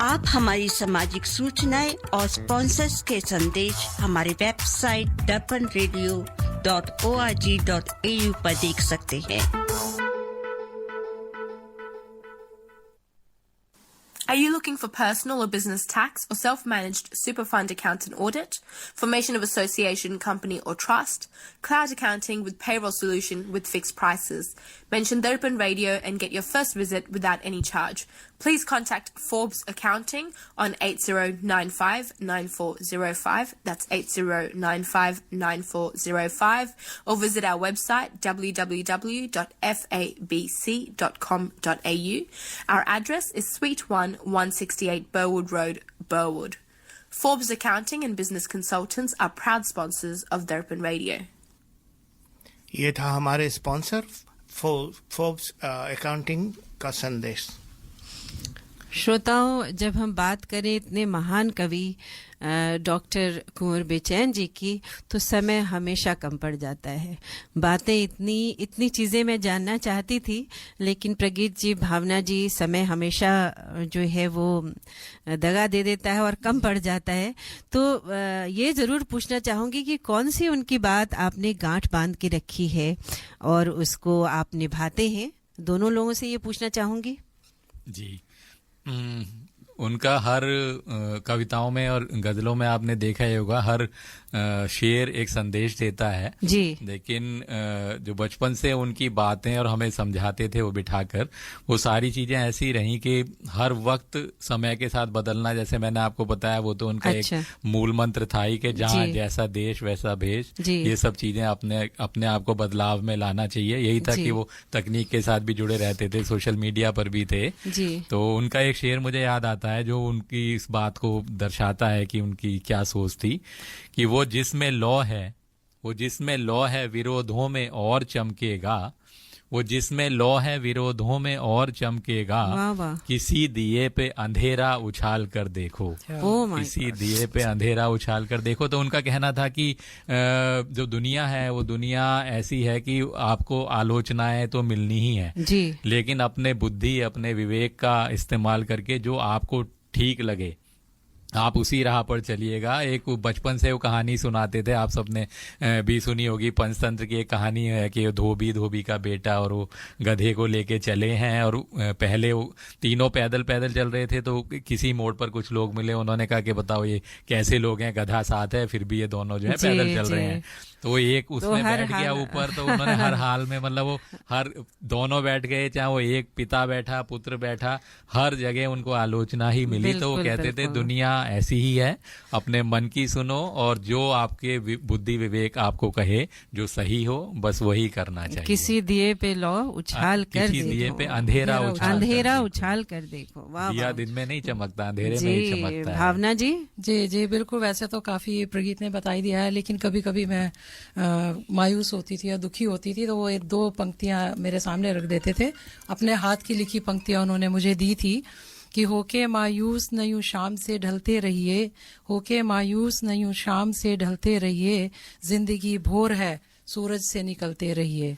आप हमारी सामाजिक सूचनाएं और स्पॉन्सर्स के संदेश हमारे वेबसाइट dapanradio.org.au पर देख सकते हैं। Are you looking for personal or business tax or self-managed super fund account and audit, formation of association, company or trust, cloud accounting with payroll solution with fixed prices? Mention Darpan Radio and get your first visit without any charge. Please contact Forbes Accounting on 8095-9405, that's 8095-9405, or visit our website www.fabc.com.au. Our address is Suite 1, 168 Burwood Road, Burwood. Forbes Accounting and Business Consultants are proud sponsors of Darpan Radio. ये था हमारे sponsor Forbes accounting का संदेश। श्रोताओं, जब हम बात करें इतने महान कवि डॉक्टर कुंवर बेचैन जी की, तो समय हमेशा कम पड़ जाता है। बातें इतनी चीज़ें मैं जानना चाहती थी, लेकिन प्रगीत जी, भावना जी, समय हमेशा जो है वो दगा दे देता है और कम पड़ जाता है। तो ये ज़रूर पूछना चाहूँगी कि कौन सी उनकी बात आपने गांठ बांध के रखी है और उसको आप निभाते हैं। दोनों लोगों से ये पूछना चाहूँगी। जी, उनका हर कविताओं में और गजलों में आपने देखा ही होगा, हर शेर एक संदेश देता है जी। लेकिन जो बचपन से उनकी बातें और हमें समझाते थे वो बिठाकर, वो सारी चीजें ऐसी रहीं कि हर वक्त समय के साथ बदलना, जैसे मैंने आपको बताया, वो तो उनका एक मूल मंत्र था ही कि जहाँ जैसा देश वैसा भेष। ये सब चीजें अपने आप को बदलाव में लाना चाहिए। यही था कि वो तकनीक के साथ भी जुड़े रहते थे, सोशल मीडिया पर भी थे। तो उनका एक शेर मुझे याद आता है जो उनकी इस बात को दर्शाता है कि उनकी क्या सोच थी, कि वो जिसमें लौ है विरोधों में और चमकेगा, वो जिसमें लौ है विरोधों में और चमकेगा, किसी दिए पे अंधेरा उछाल कर देखो, किसी दिए पे अंधेरा उछाल कर देखो। तो उनका कहना था कि जो दुनिया है वो दुनिया ऐसी है कि आपको आलोचनाएं तो मिलनी ही है जी, लेकिन अपने बुद्धि अपने विवेक का इस्तेमाल करके जो आपको ठीक लगे आप उसी राह पर चलिएगा। एक बचपन से वो कहानी सुनाते थे, आप सबने भी सुनी होगी, पंचतंत्र की एक कहानी है कि धोबी का बेटा और वो गधे को लेके चले हैं, और पहले वो तीनों पैदल चल रहे थे, तो किसी मोड़ पर कुछ लोग मिले, उन्होंने कहा कि बताओ ये कैसे लोग हैं, गधा साथ है फिर भी ये दोनों जो है पैदल चल रहे हैं। तो एक उसमें बैठ गया ऊपर, तो उन्होंने हर हाल में, मतलब वो हर दोनों बैठ गए, चाहे वो एक पिता बैठा पुत्र बैठा, हर जगह उनको आलोचना ही मिली। तो वो कहते थे दुनिया ऐसी ही है, अपने मन की सुनो और जो आपके बुद्धि विवेक आपको कहे जो सही हो बस वही करना चाहिए। किसी दिए पे लौ उछाल कर किसी दिए पे अंधेरा उछाल कर देखो। वाह, दिया दिन में नहीं चमकता, अंधेरे में ही चमकता है। भावना जी। जी बिल्कुल, वैसे तो काफी प्रगीत ने बताई दिया है, लेकिन कभी कभी मैं मायूस होती थी या दुखी होती थी तो वो एक दो पंक्तियां मेरे सामने रख देते थे। अपने हाथ की लिखी पंक्तियां उन्होंने मुझे दी थी कि होके मायूस न यूं शाम से ढलते रहिए, होके मायूस न यूं शाम से ढलते रहिए, जिंदगी भोर है सूरज से निकलते रहिए,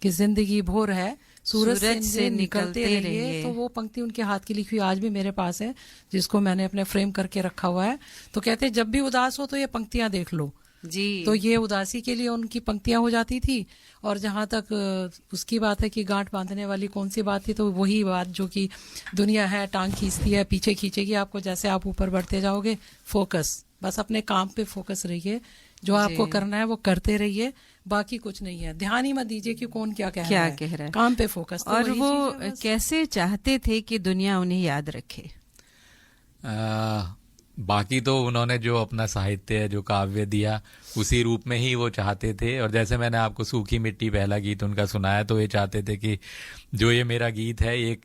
कि जिंदगी भोर है सूरज से निकलते रहिए। तो वो पंक्ति उनके हाथ की लिखी हुई आज भी मेरे पास है, जिसको मैंने अपने फ्रेम करके रखा हुआ है। तो कहते जब भी उदास हो तो ये पंक्तियां देख लो जी। तो ये उदासी के लिए उनकी पंक्तियां हो जाती थी। और जहां तक उसकी बात है कि गांठ बांधने वाली कौन सी बात थी, तो वही बात जो कि दुनिया है टांग खींचती है, पीछे खींचेगी आपको, जैसे आप ऊपर बढ़ते जाओगे। फोकस, बस अपने काम पे फोकस रहिए, जो आपको करना है वो करते रहिए, बाकी कुछ नहीं है। ध्यान ही मत दीजिए कि कौन क्या कह रहा है, काम पे फोकस। और वो कैसे चाहते थे कि दुनिया उन्हें याद रखे। बाकी तो उन्होंने जो अपना साहित्य जो काव्य दिया उसी रूप में ही वो चाहते थे। और जैसे मैंने आपको सूखी मिट्टी पहला गीत उनका सुनाया, तो ये चाहते थे कि जो ये मेरा गीत है एक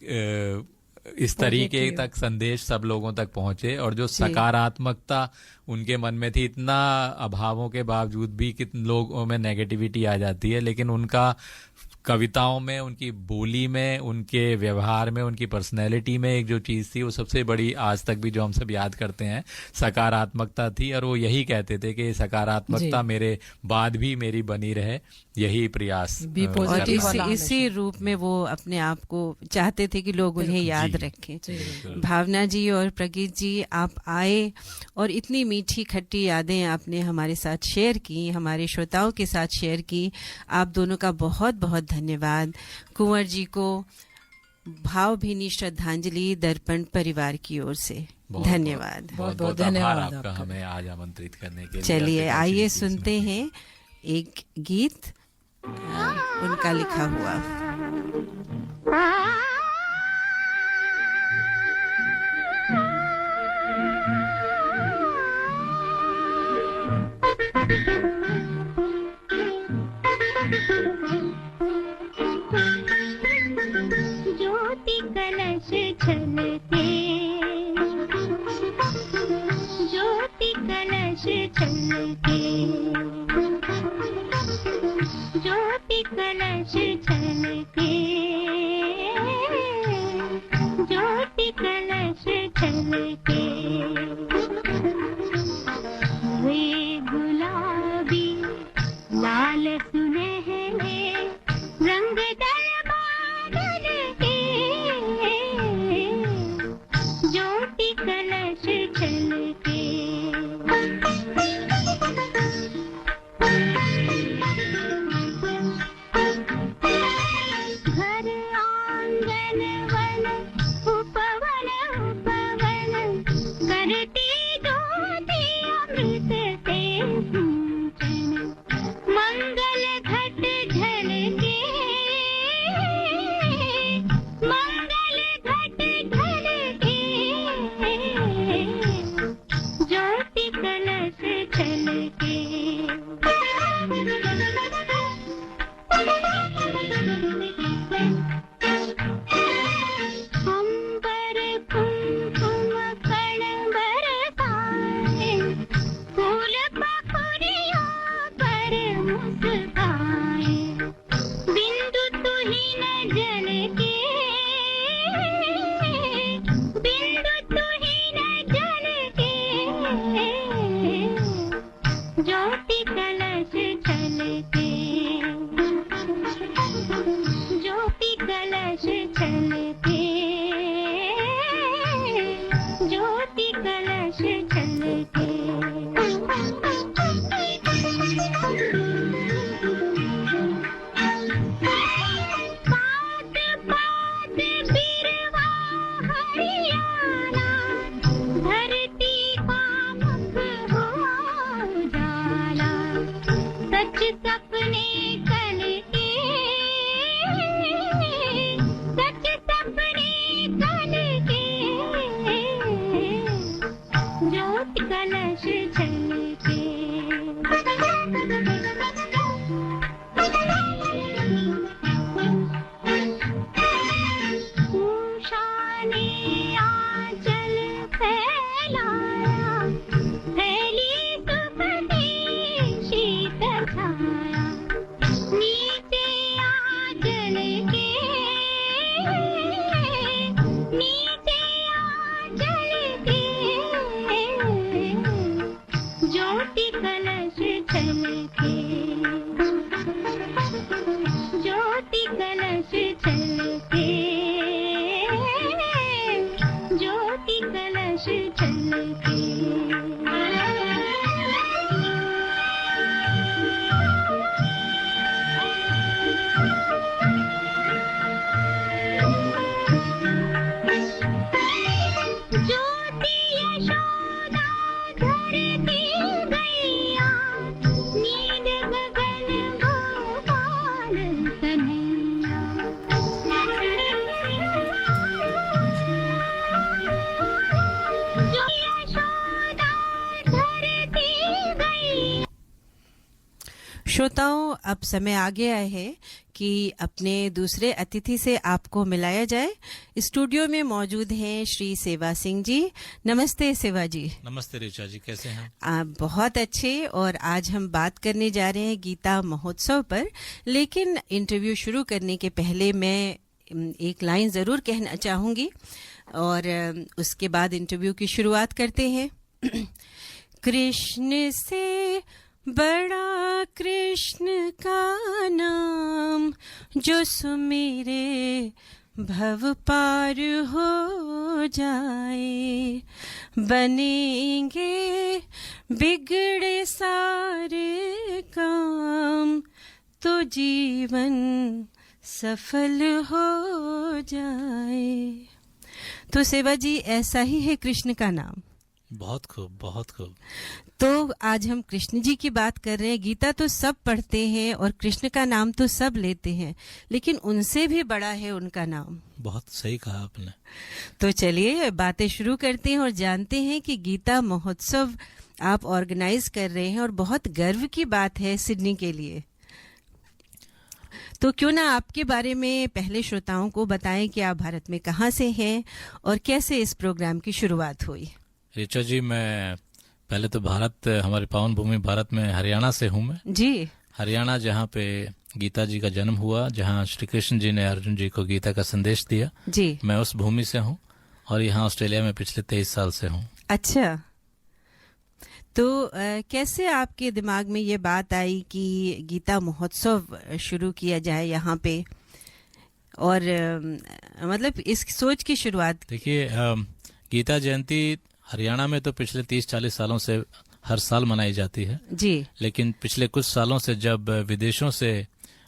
इस तरीके तक संदेश सब लोगों तक पहुंचे, और जो सकारात्मकता उनके मन में थी, इतना अभावों के बावजूद भी कितने लोगों में नेगेटिविटी आ जाती है, लेकिन उनका कविताओं में, उनकी बोली में, उनके व्यवहार में, उनकी पर्सनैलिटी में एक जो चीज थी वो सबसे बड़ी आज तक भी जो हम सब याद करते हैं सकारात्मकता थी। और वो यही कहते थे कि सकारात्मकता मेरे बाद भी मेरी बनी रहे, यही प्रयास। और इसी रूप में वो अपने आप को चाहते थे कि लोग उन्हें याद रखें। भावना जी और प्रगीत जी, आप आए और इतनी मीठी खट्टी यादें आपने हमारे साथ शेयर की, हमारे श्रोताओं के साथ शेयर की। आप दोनों का बहुत बहुत धन्यवाद। कुंवर जी को भावभीनी श्रद्धांजलि दर्पण परिवार की ओर से धन्यवाद। बहुत बहुत धन्यवाद आपका हमें आज आमंत्रित करने के लिए। चलिए आइए सुनते हैं एक गीत उनका लिखा हुआ। ज्योति कलश छलके, ज्योति कलश छलके, ज्योति कलश छलके, ज्योति कलश छलके, वे गुलाबी लाल सुनहरे रंग दरबार के, ज्योति कलश छलके। घर आंगन वन उपवन उपवन करती ज्योति अमृत से सिंचन, मंगल घट झलके, मंगल घट झलके, ज्योति कलश छलके। अंबर कुमकुम कण बरसाए, फूल पखुरियों पर मुस्काए, बिंदु तुहिन जल के, बिंदु तुहिन जल के, ज्योति कलश छलके, ज्योति कलश छलके, ज्योति कलश छलके। पात पात बिरवा हरियाणा, धरती का मुख हुआ उजाला, सच सपने कल के, सच सपने कल के, ज्योति कलश छलके। उषा ने आंचल श्रोताओं, अब समय आ गया है कि अपने दूसरे अतिथि से आपको मिलाया जाए। स्टूडियो में मौजूद हैं श्री सेवा सिंह जी। नमस्ते सेवा जी। नमस्ते ऋचा जी, कैसे हैं आप? बहुत अच्छे। और आज हम बात करने जा रहे हैं गीता महोत्सव पर, लेकिन इंटरव्यू शुरू करने के पहले मैं एक लाइन ज़रूर कहना चाहूँगी और उसके बाद इंटरव्यू की शुरुआत करते हैं। कृष्ण से बड़ा कृष्ण का नाम, जो सुमिरे भव पार हो जाए। बनेंगे बिगड़े सारे काम, तो जीवन सफल हो जाए। तो सेवा जी, ऐसा ही है कृष्ण का नाम? बहुत खूब, बहुत खूब। तो आज हम कृष्ण जी की बात कर रहे हैं। गीता तो सब पढ़ते हैं और कृष्ण का नाम तो सब लेते हैं, लेकिन उनसे भी बड़ा है उनका नाम। बहुत सही कहा आपने। तो चलिए बातें शुरू करते हैं और जानते हैं कि गीता महोत्सव आप ऑर्गेनाइज कर रहे हैं और बहुत गर्व की बात है सिडनी के लिए। तो क्यों ना आपके बारे में पहले श्रोताओं को बताएं कि आप भारत में कहाँ से हैं और कैसे इस प्रोग्राम की शुरुआत हुई। ऋचा जी, मैं पहले तो हमारी पावन भूमि भारत में हरियाणा से हूँ मैं जी। हरियाणा, जहाँ पे गीता जी का जन्म हुआ, जहाँ श्री कृष्ण जी ने अर्जुन जी को गीता का संदेश दिया जी। मैं उस भूमि से हूँ और यहाँ ऑस्ट्रेलिया में पिछले 23 साल से हूँ। अच्छा, तो कैसे आपके दिमाग में ये बात आई कि गीता महोत्सव शुरू किया जाए यहाँ पे, और मतलब इस सोच की शुरुआत? देखिए, गीता जयंती हरियाणा में तो पिछले 30-40 सालों से हर साल मनाई जाती है जी। लेकिन पिछले कुछ सालों से जब विदेशों से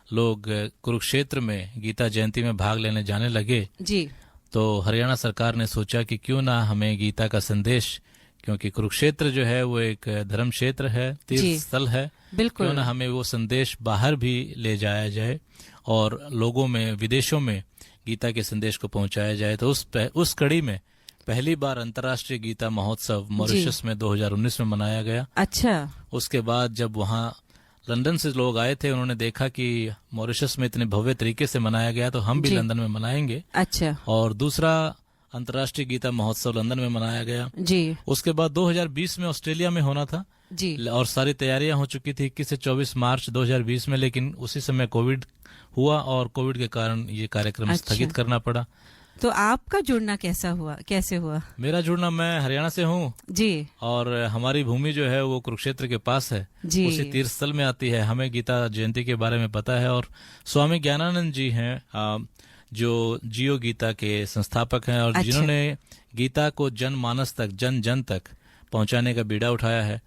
लोग कुरुक्षेत्र में गीता जयंती में भाग लेने जाने लगे जी, तो हरियाणा सरकार ने सोचा कि क्यों ना हमें गीता का संदेश, क्योंकि कुरुक्षेत्र जो है वो एक धर्म क्षेत्र है, तीर्थ स्थल है, बिल्कुल, क्यों ना हमें वो संदेश बाहर भी ले जाया जाए और लोगों में, विदेशों में गीता के संदेश को पहुंचाया जाए। तो उस कड़ी में पहली बार अंतर्राष्ट्रीय गीता महोत्सव मॉरिशस में 2019 में मनाया गया। अच्छा। उसके बाद जब वहाँ लंदन से लोग आए थे, उन्होंने देखा कि मॉरिशस में इतने भव्य तरीके से मनाया गया, तो हम भी लंदन में मनाएंगे। अच्छा। और दूसरा अंतर्राष्ट्रीय गीता महोत्सव लंदन में मनाया गया जी। उसके बाद 2020 में ऑस्ट्रेलिया में होना था जी, और सारी तैयारियां हो चुकी थी 21 से 24 मार्च 2020 में, लेकिन उसी समय कोविड हुआ और कोविड के कारण ये कार्यक्रम स्थगित करना पड़ा। तो आपका जुड़ना कैसे हुआ? मेरा जुड़ना, मैं हरियाणा से हूँ जी, और हमारी भूमि जो है वो कुरुक्षेत्र के पास है जी, उसी तीर्थ स्थल में आती है। हमें गीता जयंती के बारे में पता है और स्वामी ज्ञानानंद जी हैं जो जियो गीता के संस्थापक हैं और जिन्होंने गीता को जनमानस तक, जन जन तक पहुंचाने का बीड़ा उठाया है।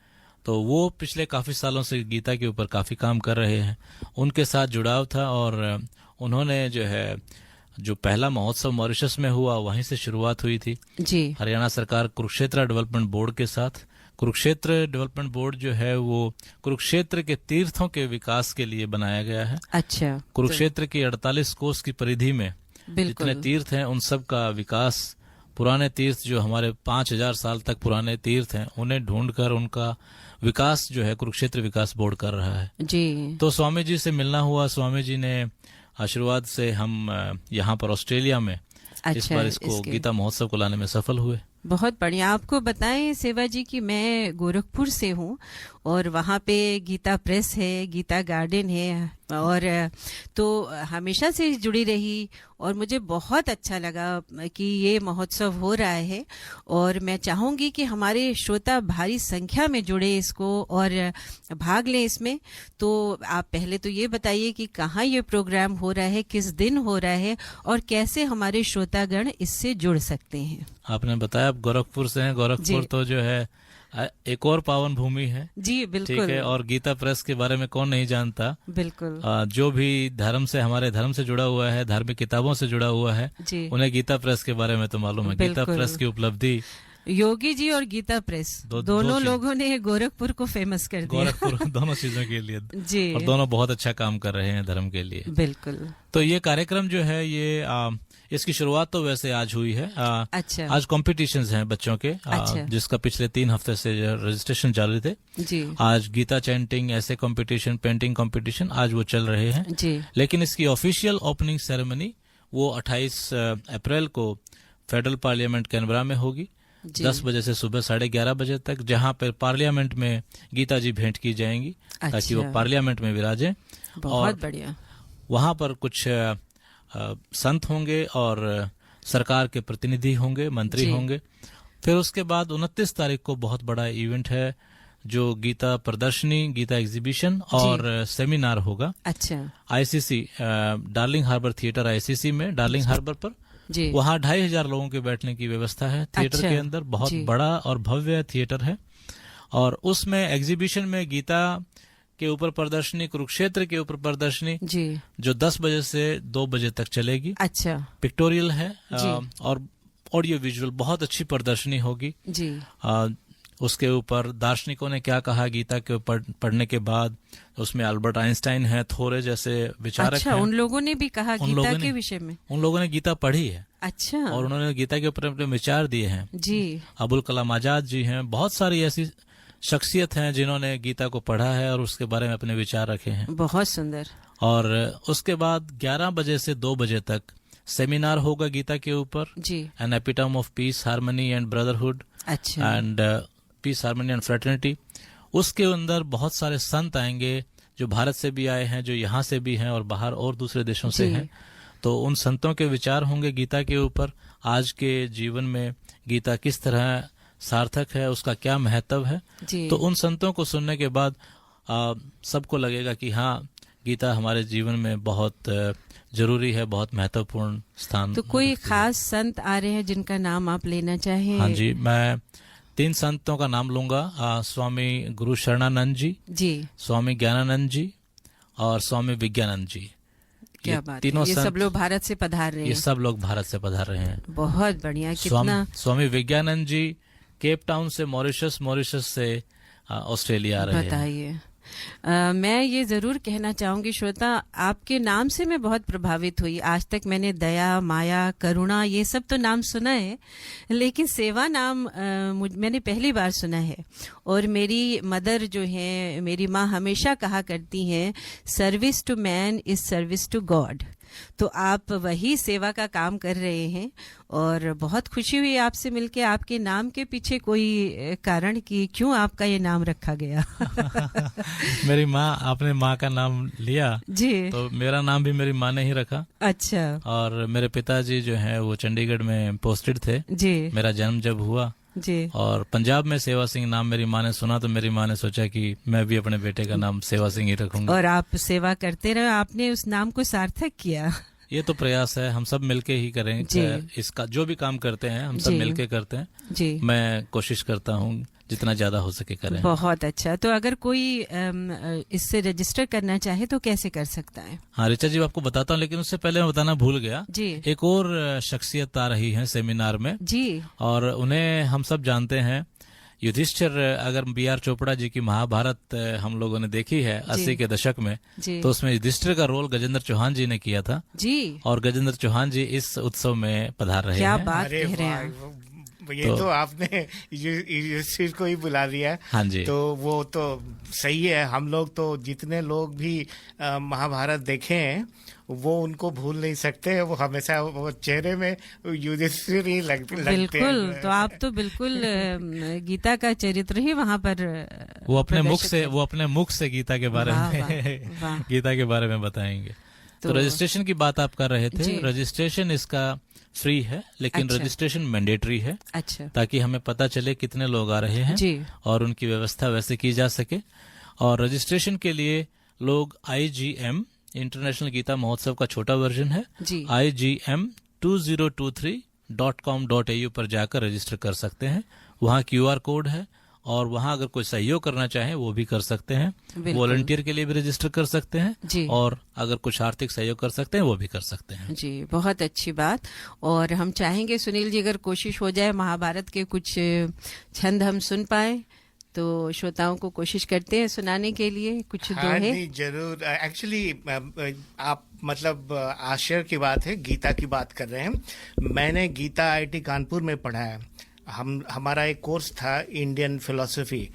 तो वो पिछले काफी सालों से गीता के ऊपर काफी काम कर रहे हैं, उनके साथ जुड़ाव था और उन्होंने जो पहला महोत्सव मॉरिशस में हुआ वहीं से शुरुआत हुई थी जी। हरियाणा सरकार कुरुक्षेत्र डेवलपमेंट बोर्ड के साथ, कुरुक्षेत्र डेवलपमेंट बोर्ड जो है वो कुरुक्षेत्र के तीर्थों के विकास के लिए बनाया गया है। अच्छा। कुरुक्षेत्र की 48 कोस की परिधि में जितने तीर्थ हैं उन सब का विकास, पुराने तीर्थ जो हमारे 5000 साल तक पुराने तीर्थ हैं उन्हें ढूंढकर उनका विकास जो है कुरुक्षेत्र विकास बोर्ड कर रहा है जी। तो स्वामी जी से मिलना हुआ, स्वामी जी ने आशीर्वाद से हम यहाँ पर ऑस्ट्रेलिया में इस बार इसको गीता महोत्सव को लाने में सफल हुए। बहुत बढ़िया। आपको बताएं सेवा जी कि मैं गोरखपुर से हूँ और वहाँ पे गीता प्रेस है, गीता गार्डन है और तो हमेशा से जुड़ी रही और मुझे बहुत अच्छा लगा कि ये महोत्सव हो रहा है और मैं चाहूँगी कि हमारे श्रोता भारी संख्या में जुड़े इसको और भाग लें इसमें। तो आप पहले तो ये बताइए कि कहाँ ये प्रोग्राम हो रहा है, किस दिन हो रहा है और कैसे हमारे श्रोतागण इससे जुड़ सकते हैं। आपने बताया आप गोरखपुर से हैं, गोरखपुर तो जो है एक और पावन भूमि है जी, बिल्कुल। ठीक है, और गीता प्रेस के बारे में कौन नहीं जानता। बिल्कुल। जो भी धर्म से, हमारे धर्म से जुड़ा हुआ है, धार्मिक किताबों से जुड़ा हुआ है, उन्हें गीता प्रेस के बारे में तो मालूम है। गीता प्रेस की उपलब्धि योगी जी और गीता प्रेस दोनों लोगों ने गोरखपुर को फेमस कर दिया। गोरखपुर दोनों चीजों के लिए जी, और दोनों बहुत अच्छा काम कर रहे हैं धर्म के लिए। बिल्कुल। तो ये कार्यक्रम जो है ये इसकी शुरुआत तो वैसे आज हुई है। अच्छा। आज कॉम्पिटिशंस हैं बच्चों के, अच्छा। जिसका पिछले 3 हफ्ते से रजिस्ट्रेशन जारी थे जी। आज गीता चैंटिंग, ऐसे कंपटीशन, पेंटिंग कंपटीशन आज वो चल रहे हैं जी। लेकिन इसकी ऑफिशियल ओपनिंग सेरेमनी वो 28 अप्रैल को फेडरल पार्लियामेंट कैनबरा में होगी 10 बजे से सुबह 11:30 बजे तक, जहां पर पार्लियामेंट में गीता जी भेंट की जाएंगी ताकि वो पार्लियामेंट में विराजें। बहुत बढ़िया। वहां पर कुछ संत होंगे और सरकार के प्रतिनिधि होंगे, मंत्री होंगे। फिर उसके बाद 29 तारीख को बहुत बड़ा इवेंट है जो गीता प्रदर्शनी, गीता एग्जीबिशन और सेमिनार होगा। अच्छा। ICC Darling Harbour theatre, ICC में डार्लिंग हार्बर पर जी। वहाँ 2500 लोगों के बैठने की व्यवस्था है थिएटर अच्छा। के अंदर। बहुत बड़ा और भव्य थिएटर है और उसमें एग्जीबिशन में गीता के ऊपर प्रदर्शनी, कुरुक्षेत्र के ऊपर प्रदर्शनी जी, जो 10 बजे से 2 बजे तक चलेगी। अच्छा। पिक्टोरियल है और ऑडियो विजुअल बहुत अच्छी प्रदर्शनी होगी जी। उसके ऊपर दार्शनिकों ने क्या कहा गीता के ऊपर पढ़ने के बाद, उसमें अल्बर्ट आइंस्टाइन है, थोरे जैसे विचारक अच्छा, हैं। उन लोगों ने भी कहा गीता के विषय में। उन लोगों ने गीता पढ़ी है। अच्छा। और उन्होंने गीता के ऊपर अपने विचार दिए हैं जी। अबुल कलाम आजाद जी हैं, बहुत सारी ऐसी शख्सियत हैं जिन्होंने गीता को पढ़ा है और उसके बारे में अपने विचार रखे हैं। बहुत सुंदर। और उसके बाद 11 बजे से 2 बजे तक सेमिनार होगा गीता के ऊपर जी। An epitome of peace, harmony and brotherhood अच्छा। And peace, harmony and fraternity. उसके अंदर बहुत सारे संत आएंगे जो भारत से भी आए हैं, जो यहाँ से भी हैं और बाहर और दूसरे देशों से हैं। तो उन संतों के विचार होंगे गीता के ऊपर, आज के जीवन में गीता किस तरह सार्थक है, उसका क्या महत्व है। तो उन संतों को सुनने के बाद सबको लगेगा कि हाँ, गीता हमारे जीवन में बहुत जरूरी है, बहुत महत्वपूर्ण स्थान। तो कोई खास संत आ रहे हैं जिनका नाम आप लेना चाहें? हाँ जी, मैं 3 संतों का नाम लूंगा। स्वामी गुरु शरणानंद जी, स्वामी ज्ञानानंद जी और स्वामी विज्ञानंद जी। क्या बात है, ये सब लोग भारत से पधार रहे हैं। ये सब लोग भारत से पधार रहे हैं। बहुत बढ़िया। कितना स्वामी विज्ञानंद जी केप टाउन से मॉरिशस से ऑस्ट्रेलिया आ रहे हैं। बताइए। मैं ये जरूर कहना चाहूंगी श्रोता, आपके नाम से मैं बहुत प्रभावित हुई। आज तक मैंने दया, माया, करुणा ये सब तो नाम सुना है, लेकिन सेवा नाम मैंने पहली बार सुना है। और मेरी मदर जो है, मेरी माँ हमेशा कहा करती हैं, service to man is service to God. तो आप वही सेवा का काम कर रहे हैं और बहुत खुशी हुई आपसे मिलके। आपके नाम के पीछे कोई कारण कि क्यों आपका ये नाम रखा गया? मेरी माँ, आपने माँ का नाम लिया जी, तो मेरा नाम भी मेरी माँ ने ही रखा। अच्छा। और मेरे पिताजी जो हैं वो चंडीगढ़ में पोस्टेड थे जी। मेरा जन्म जब हुआ जी, और पंजाब में सेवा सिंह नाम मेरी माँ ने सुना तो मेरी माँ ने सोचा कि मैं भी अपने बेटे का नाम सेवा सिंह ही रखूंगा। और आप सेवा करते रहे, आपने उस नाम को सार्थक किया। ये तो प्रयास है, हम सब मिलके ही करेंगे इसका। जो भी काम करते हैं हम सब मिलके करते हैं जी। मैं कोशिश करता हूँ जितना ज्यादा हो सके करें। बहुत अच्छा। तो अगर कोई इससे रजिस्टर करना चाहे तो कैसे कर सकता है? हाँ ऋचा जी, आपको बताता हूँ, लेकिन उससे पहले मैं बताना भूल गया जी। एक और शख्सियत आ रही है सेमिनार में जी, और उन्हें हम सब जानते हैं। युधिष्ठिर, अगर B.R. चोपड़ा जी की महाभारत हम लोगों ने देखी है 80 के दशक में, तो उसमें युधिष्ठिर का रोल गजेंद्र चौहान जी ने किया था जी। और गजेंद्र चौहान जी इस उत्सव में पधार रहे हैं। क्या बात कह रहे हैं। ये तो आपने युधिष्ठिर को ही बुला लिया। हाँ जी। तो वो तो सही है। हम लोग तो जितने लोग भी महाभारत देखे हैं वो उनको भूल नहीं सकते। वो हमेशा वो चेहरे में युधिष्ठिर ही लगते हैं। बिल्कुल। तो आप तो बिल्कुल गीता का चरित्र ही वहाँ पर वो अपने मुख से गीता के बारे में गीता के बारे में बताएंगे। तो रजिस्ट्रेशन की बात आप कर रहे थे। रजिस्ट्रेशन इसका फ्री है, लेकिन रजिस्ट्रेशन मैंडेटरी है। अच्छा। ताकि हमें पता चले कितने लोग आ रहे हैं जी। और उनकी व्यवस्था वैसे की जा सके। और रजिस्ट्रेशन के लिए लोग IGM इंटरनेशनल गीता महोत्सव का छोटा वर्जन है IGM2023.com.au पर जाकर रजिस्टर कर सकते हैं। वहाँ QR कोड है और वहाँ अगर कोई सहयोग करना चाहे वो भी कर सकते हैं। वॉलंटियर के लिए भी रजिस्टर कर सकते हैं और अगर कुछ आर्थिक सहयोग कर सकते हैं वो भी कर सकते हैं। जी, बहुत अच्छी बात। और हम चाहेंगे सुनील जी, अगर कोशिश हो जाए महाभारत के कुछ छंद हम सुन पाए तो श्रोताओं को कोशिश करते हैं सुनाने के लिए कुछ दोहे। नहीं, जरूर। एक्चुअली आप मतलब आश्चर्य की बात है, गीता की बात कर रहे हैं। मैंने गीता IIT कानपुर में पढ़ा है। हमारा एक कोर्स था इंडियन फिलॉसफी,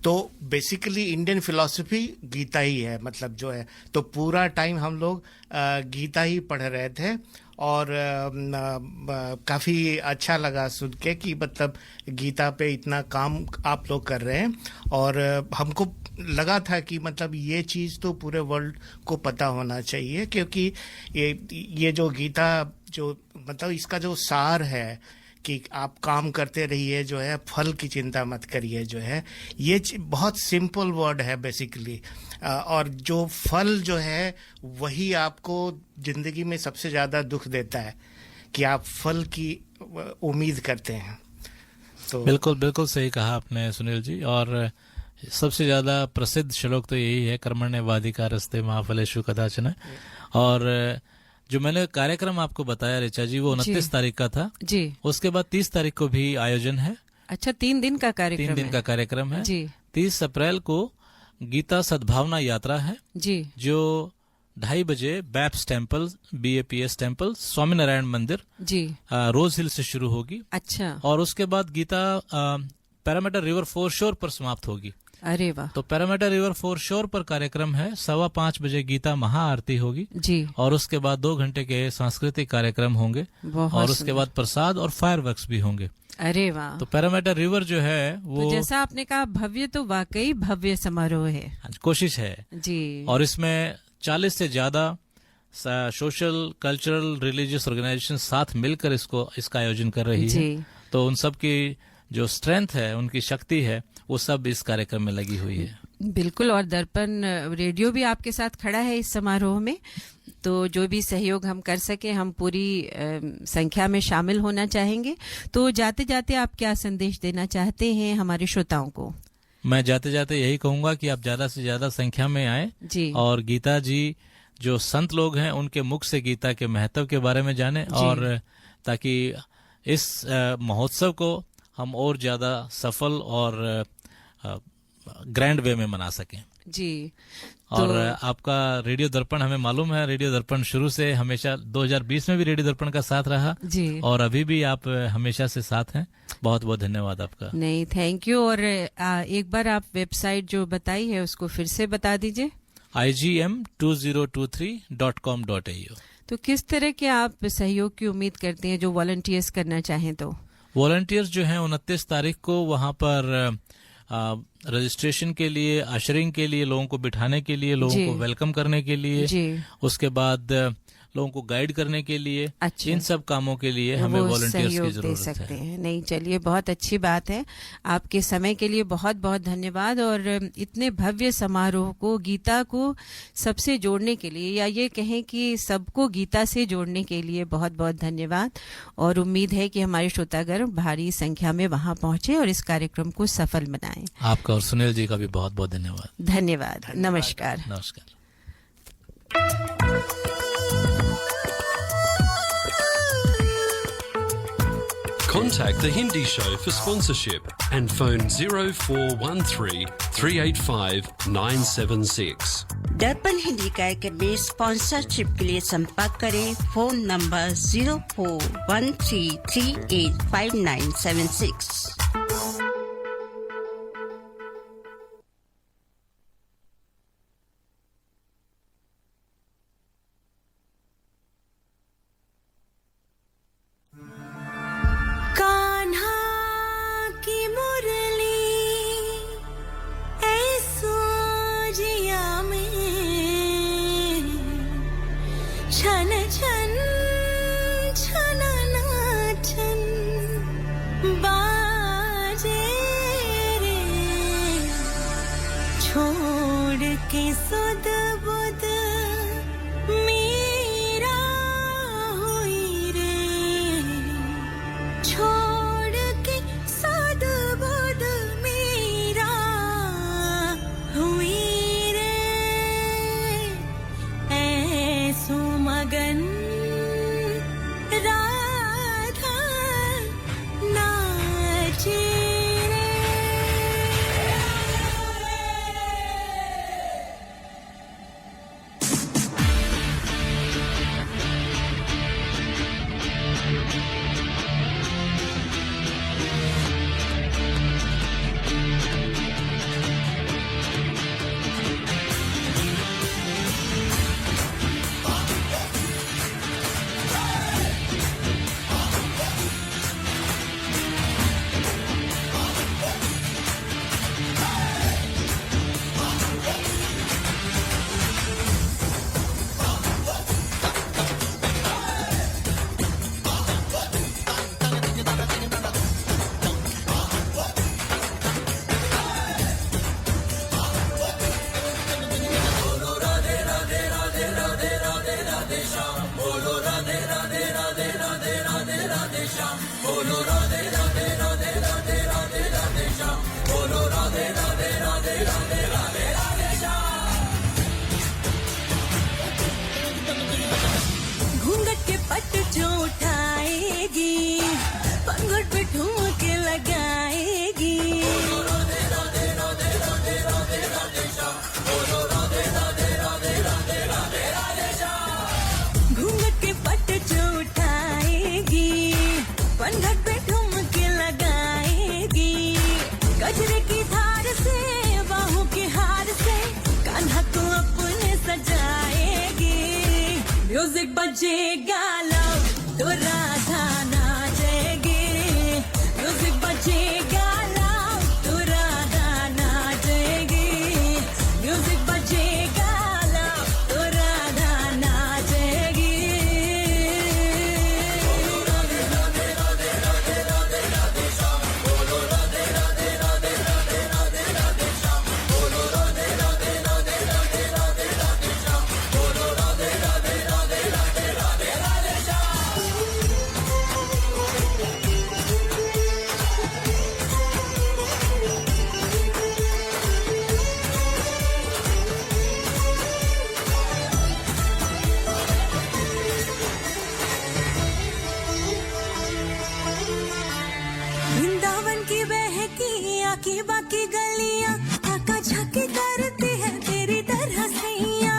तो बेसिकली इंडियन फिलॉसफी गीता ही है, मतलब जो है, तो पूरा टाइम हम लोग गीता ही पढ़ रहे थे और काफ़ी अच्छा लगा सुन के कि मतलब गीता पे इतना काम आप लोग कर रहे हैं। और हमको लगा था कि मतलब ये चीज़ तो पूरे वर्ल्ड को पता होना चाहिए, क्योंकि ये जो गीता जो मतलब इसका जो सार है कि आप काम करते रहिए, जो है फल की चिंता मत करिए, जो है ये बहुत सिंपल वर्ड है बेसिकली। और जो फल जो है वही आपको जिंदगी में सबसे ज़्यादा दुख देता है कि आप फल की उम्मीद करते हैं। तो बिल्कुल बिल्कुल सही कहा आपने सुनील जी। और सबसे ज़्यादा प्रसिद्ध श्लोक तो यही है, कर्मण्येवाधिकारस्ते मा फलेषु कदाचन। और जो मैंने कार्यक्रम आपको बताया ऋचा जी, वो 29 तारीख का था जी। उसके बाद 30 तारीख को भी आयोजन है। अच्छा, 3 दिन का कार्यक्रम 3 दिन का कार्यक्रम है जी। 30 अप्रैल को गीता सद्भावना यात्रा है जी, जो 2:30 बजे बैप्स टेम्पल, BAPS टेम्पल, स्वामीनारायण मंदिर जी, रोज हिल से शुरू होगी। अच्छा। और उसके बाद गीता पैरामीटर रिवर फोरशोर पर समाप्त होगी। अरे वाह। तो पैरामीटर रिवर फोरशोर पर कार्यक्रम है। 5:15 बजे गीता महाआरती होगी जी। और उसके बाद 2 घंटे के सांस्कृतिक कार्यक्रम होंगे और उसके बाद प्रसाद और फायरवर्क्स भी होंगे। अरे वाह। तो पैरामीटर रिवर जो है वो, तो जैसा आपने कहा भव्य, तो वाकई भव्य समारोह है। कोशिश है जी। और इसमें 40 से ज्यादा सोशल, कल्चरल, रिलीजियस ऑर्गेनाइजेशन साथ मिलकर इसका आयोजन कर रही है। तो उन सब की जो स्ट्रेंथ है, उनकी शक्ति है, वो सब इस कार्यक्रम में लगी हुई है। बिल्कुल। और दर्पण रेडियो भी आपके साथ खड़ा है इस समारोह में, तो जो भी सहयोग हम कर सके हम पूरी संख्या में शामिल होना चाहेंगे। तो जाते जाते आप क्या संदेश देना चाहते हैं हमारे श्रोताओं को? मैं जाते जाते यही कहूंगा कि आप ज्यादा से ज्यादा संख्या में आए जी, और गीता जी जो संत लोग हैं उनके मुख से गीता के महत्व के बारे में जाने, और ताकि इस महोत्सव को हम और ज्यादा सफल और ग्रैंड वे में मना सकें जी। और आपका रेडियो दर्पण, हमें मालूम है रेडियो दर्पण शुरू से हमेशा 2020 में भी रेडियो दर्पण का साथ रहा जी, और अभी भी आप हमेशा से साथ हैं। बहुत बहुत धन्यवाद आपका। नहीं, थैंक यू। और एक बार आप वेबसाइट जो बताई है उसको फिर से बता दीजिए। igm2023.com.au। तो किस तरह के आप सहयोग की उम्मीद करते हैं जो वॉलंटियर्स करना चाहें? तो वॉलंटियर्स जो हैं 29 तारीख को वहां पर रजिस्ट्रेशन के लिए, अशरिंग के लिए, लोगों को बिठाने के लिए, लोगों को वेलकम करने के लिए, उसके बाद लोगों को गाइड करने के लिए, इन सब कामों के लिए हमें वॉलंटियर्स की जरूरत है। नहीं, चलिए, बहुत अच्छी बात है। आपके समय के लिए बहुत बहुत धन्यवाद। और इतने भव्य समारोह को, गीता को सबसे जोड़ने के लिए, या ये कहें कि सबको गीता से जोड़ने के लिए बहुत बहुत धन्यवाद। और उम्मीद है कि हमारे श्रोतागण भारी संख्या में वहां पहुंचे और इस कार्यक्रम को सफल बनाएं। आपका और सुनील जी का भी बहुत बहुत धन्यवाद। धन्यवाद। नमस्कार। नमस्कार। Contact the Hindi Show for sponsorship and phone 0413 385 976. दर्पण हिंदी कार्यक्रम में स्पॉन्सरशिप के लिए संपर्क करें। Phone number 0413385976। बजेगा लाउड तो राधा नाचेगी म्यूजिक बजेगा लाउड तो राधा नाचेगी म्यूजिक बजेगा लाउड तो राधा नाचेगी वृंदावन की बहकी आकी बाकी गलियां आका झाकी करती है तेरी तरह सैया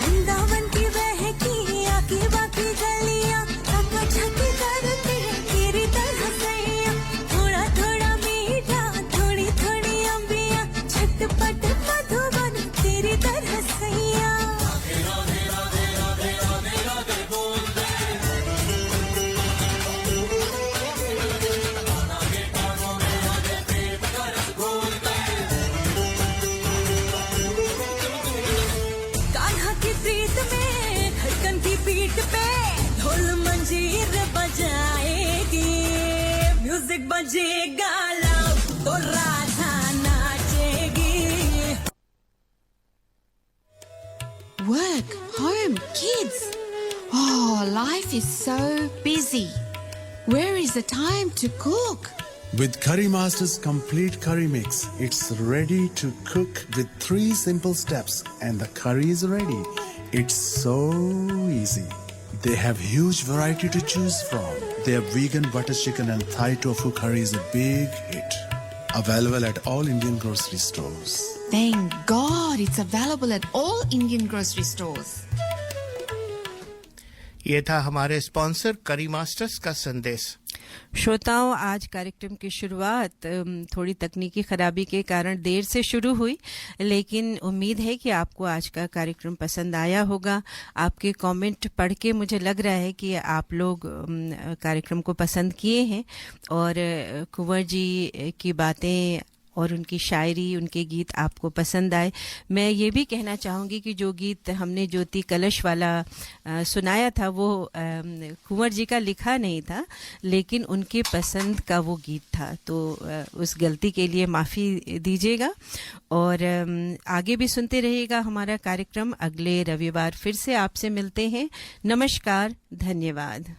वृंदावन की बहकी आकी बाकी गलियां आका झाकी करती है तेरी तरह सैया थोड़ा थोड़ा मीठा थोड़ी थोड़ी अंबियां झटपट मधुबन तेरी तरह सैया कान्हा की प्रीत में धड़कन की पीठ पे ढोल मंजीर बजाएगी म्यूजिक बजेगा लाउड तो Radha नाचेगी Work, home, kids. Oh, life is so busy. Where is the time to cook? With Curry Master's complete curry mix, it's ready to cook with 3 simple steps and the curry is ready. It's so easy. They have huge variety to choose from. Their vegan butter chicken and Thai tofu curry is a big hit. Available at all Indian grocery stores. Thank God it's available at all Indian grocery stores. ये था हमारे sponsor करी masters का संदेश। श्रोताओं, आज कार्यक्रम की शुरुआत थोड़ी तकनीकी खराबी के कारण देर से शुरू हुई, लेकिन उम्मीद है कि आपको आज का कार्यक्रम पसंद आया होगा। आपके कमेंट पढ़ के मुझे लग रहा है कि आप लोग कार्यक्रम को पसंद किए हैं और कुंवर जी की बातें और उनकी शायरी, उनके गीत आपको पसंद आए। मैं ये भी कहना चाहूँगी कि जो गीत हमने ज्योति कलश वाला सुनाया था वो कुंवर जी का लिखा नहीं था, लेकिन उनके पसंद का वो गीत था, तो उस गलती के लिए माफ़ी दीजिएगा और आगे भी सुनते रहिएगा हमारा कार्यक्रम। अगले रविवार फिर से आपसे मिलते हैं। नमस्कार, धन्यवाद।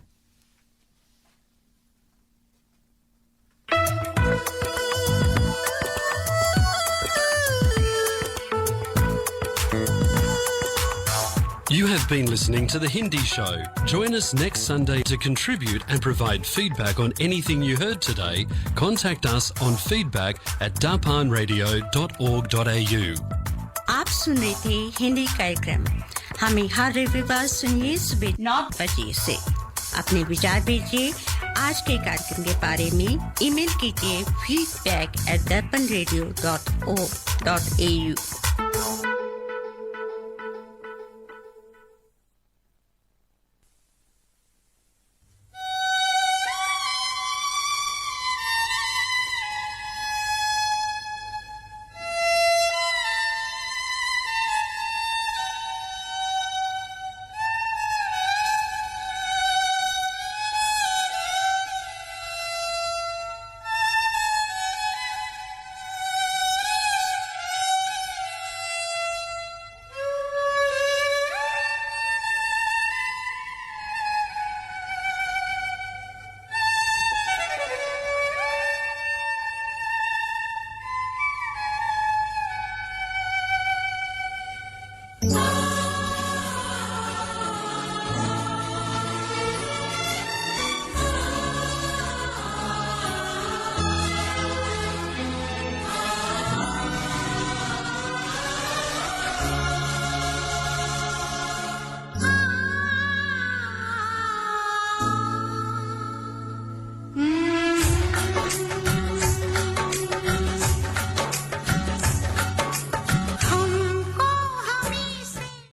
You have been listening to The Hindi Show. Join us next Sunday to contribute and provide feedback on anything you heard today. Contact us on feedback@darpanradio.org.au. आप सुन रहे थे हिंदी कार्यक्रम। हमें हर रविवार सुनिए सुबह 9 बजे से। अपने विचार भेजिए आज के कार्यक्रम के बारे में। ईमेल कीजिए feedback@darpanradio.org.au।